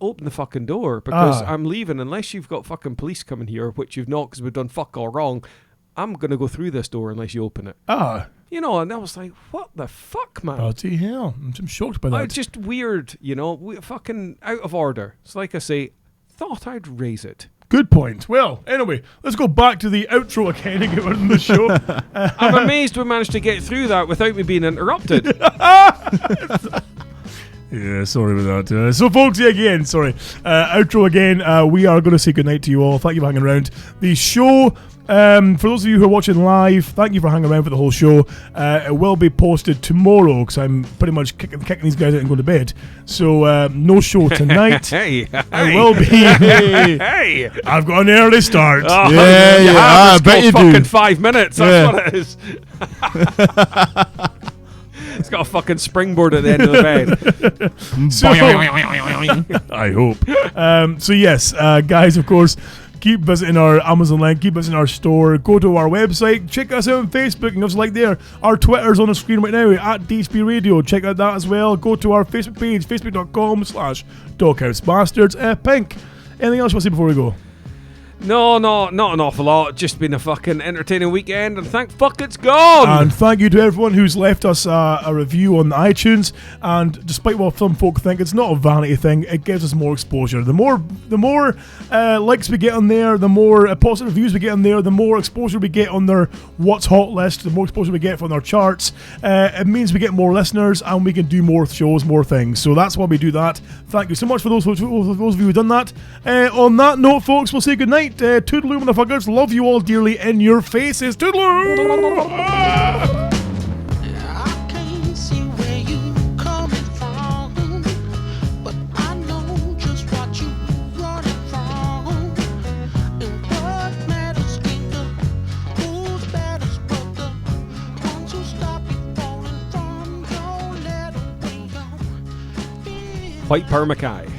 "Open the fucking door, because I'm leaving, unless you've got fucking police coming here, which you've not, because we've done fuck all wrong. I'm going to go through this door unless you open it." You know, and I was like, what the fuck, man? Bloody hell. I'm shocked by that. It's just weird, you know, fucking out of order. It's like I say, thought I'd raise it. Good point. Well, anyway, let's go back to the outro again and get on the show. I'm amazed we managed to get through that without me being interrupted. Yeah, sorry about that. So, folks, again, outro again. We are going to say goodnight to you all. Thank you for hanging around. The show, for those of you who are watching live, thank you for hanging around for the whole show. It will be posted tomorrow because I'm pretty much kicking these guys out and going to bed. So, no show tonight. Hey. It will be. Hey. I've got an early start. I bet you do. Fucking 5 minutes. That's what it is. It's got a fucking springboard at the end of the bed. I hope. So yes, guys, of course, keep visiting our Amazon link, keep visiting our store, go to our website, check us out on Facebook and give us a like there. Our Twitter's on the screen right now at DHB Radio. Check out that as well. Go to our Facebook page, facebook.com/DogHouseBastards. Pink, anything else you want to say before we go? No, not an awful lot. Just been a fucking entertaining weekend, and thank fuck it's gone. And thank you to everyone who's left us a review on iTunes. And despite what some folk think, it's not a vanity thing. It gives us more exposure. The more likes we get on there, the more positive reviews we get on there, the more exposure we get on their What's Hot list, the more exposure we get from their charts. It means we get more listeners and we can do more shows, more things. So that's why we do that. Thank you so much for those of you who've done that. On that note, folks, we'll say goodnight. Toodaloo, motherfuckers. Love you all dearly in your faces. Toodaloo! White Permakai.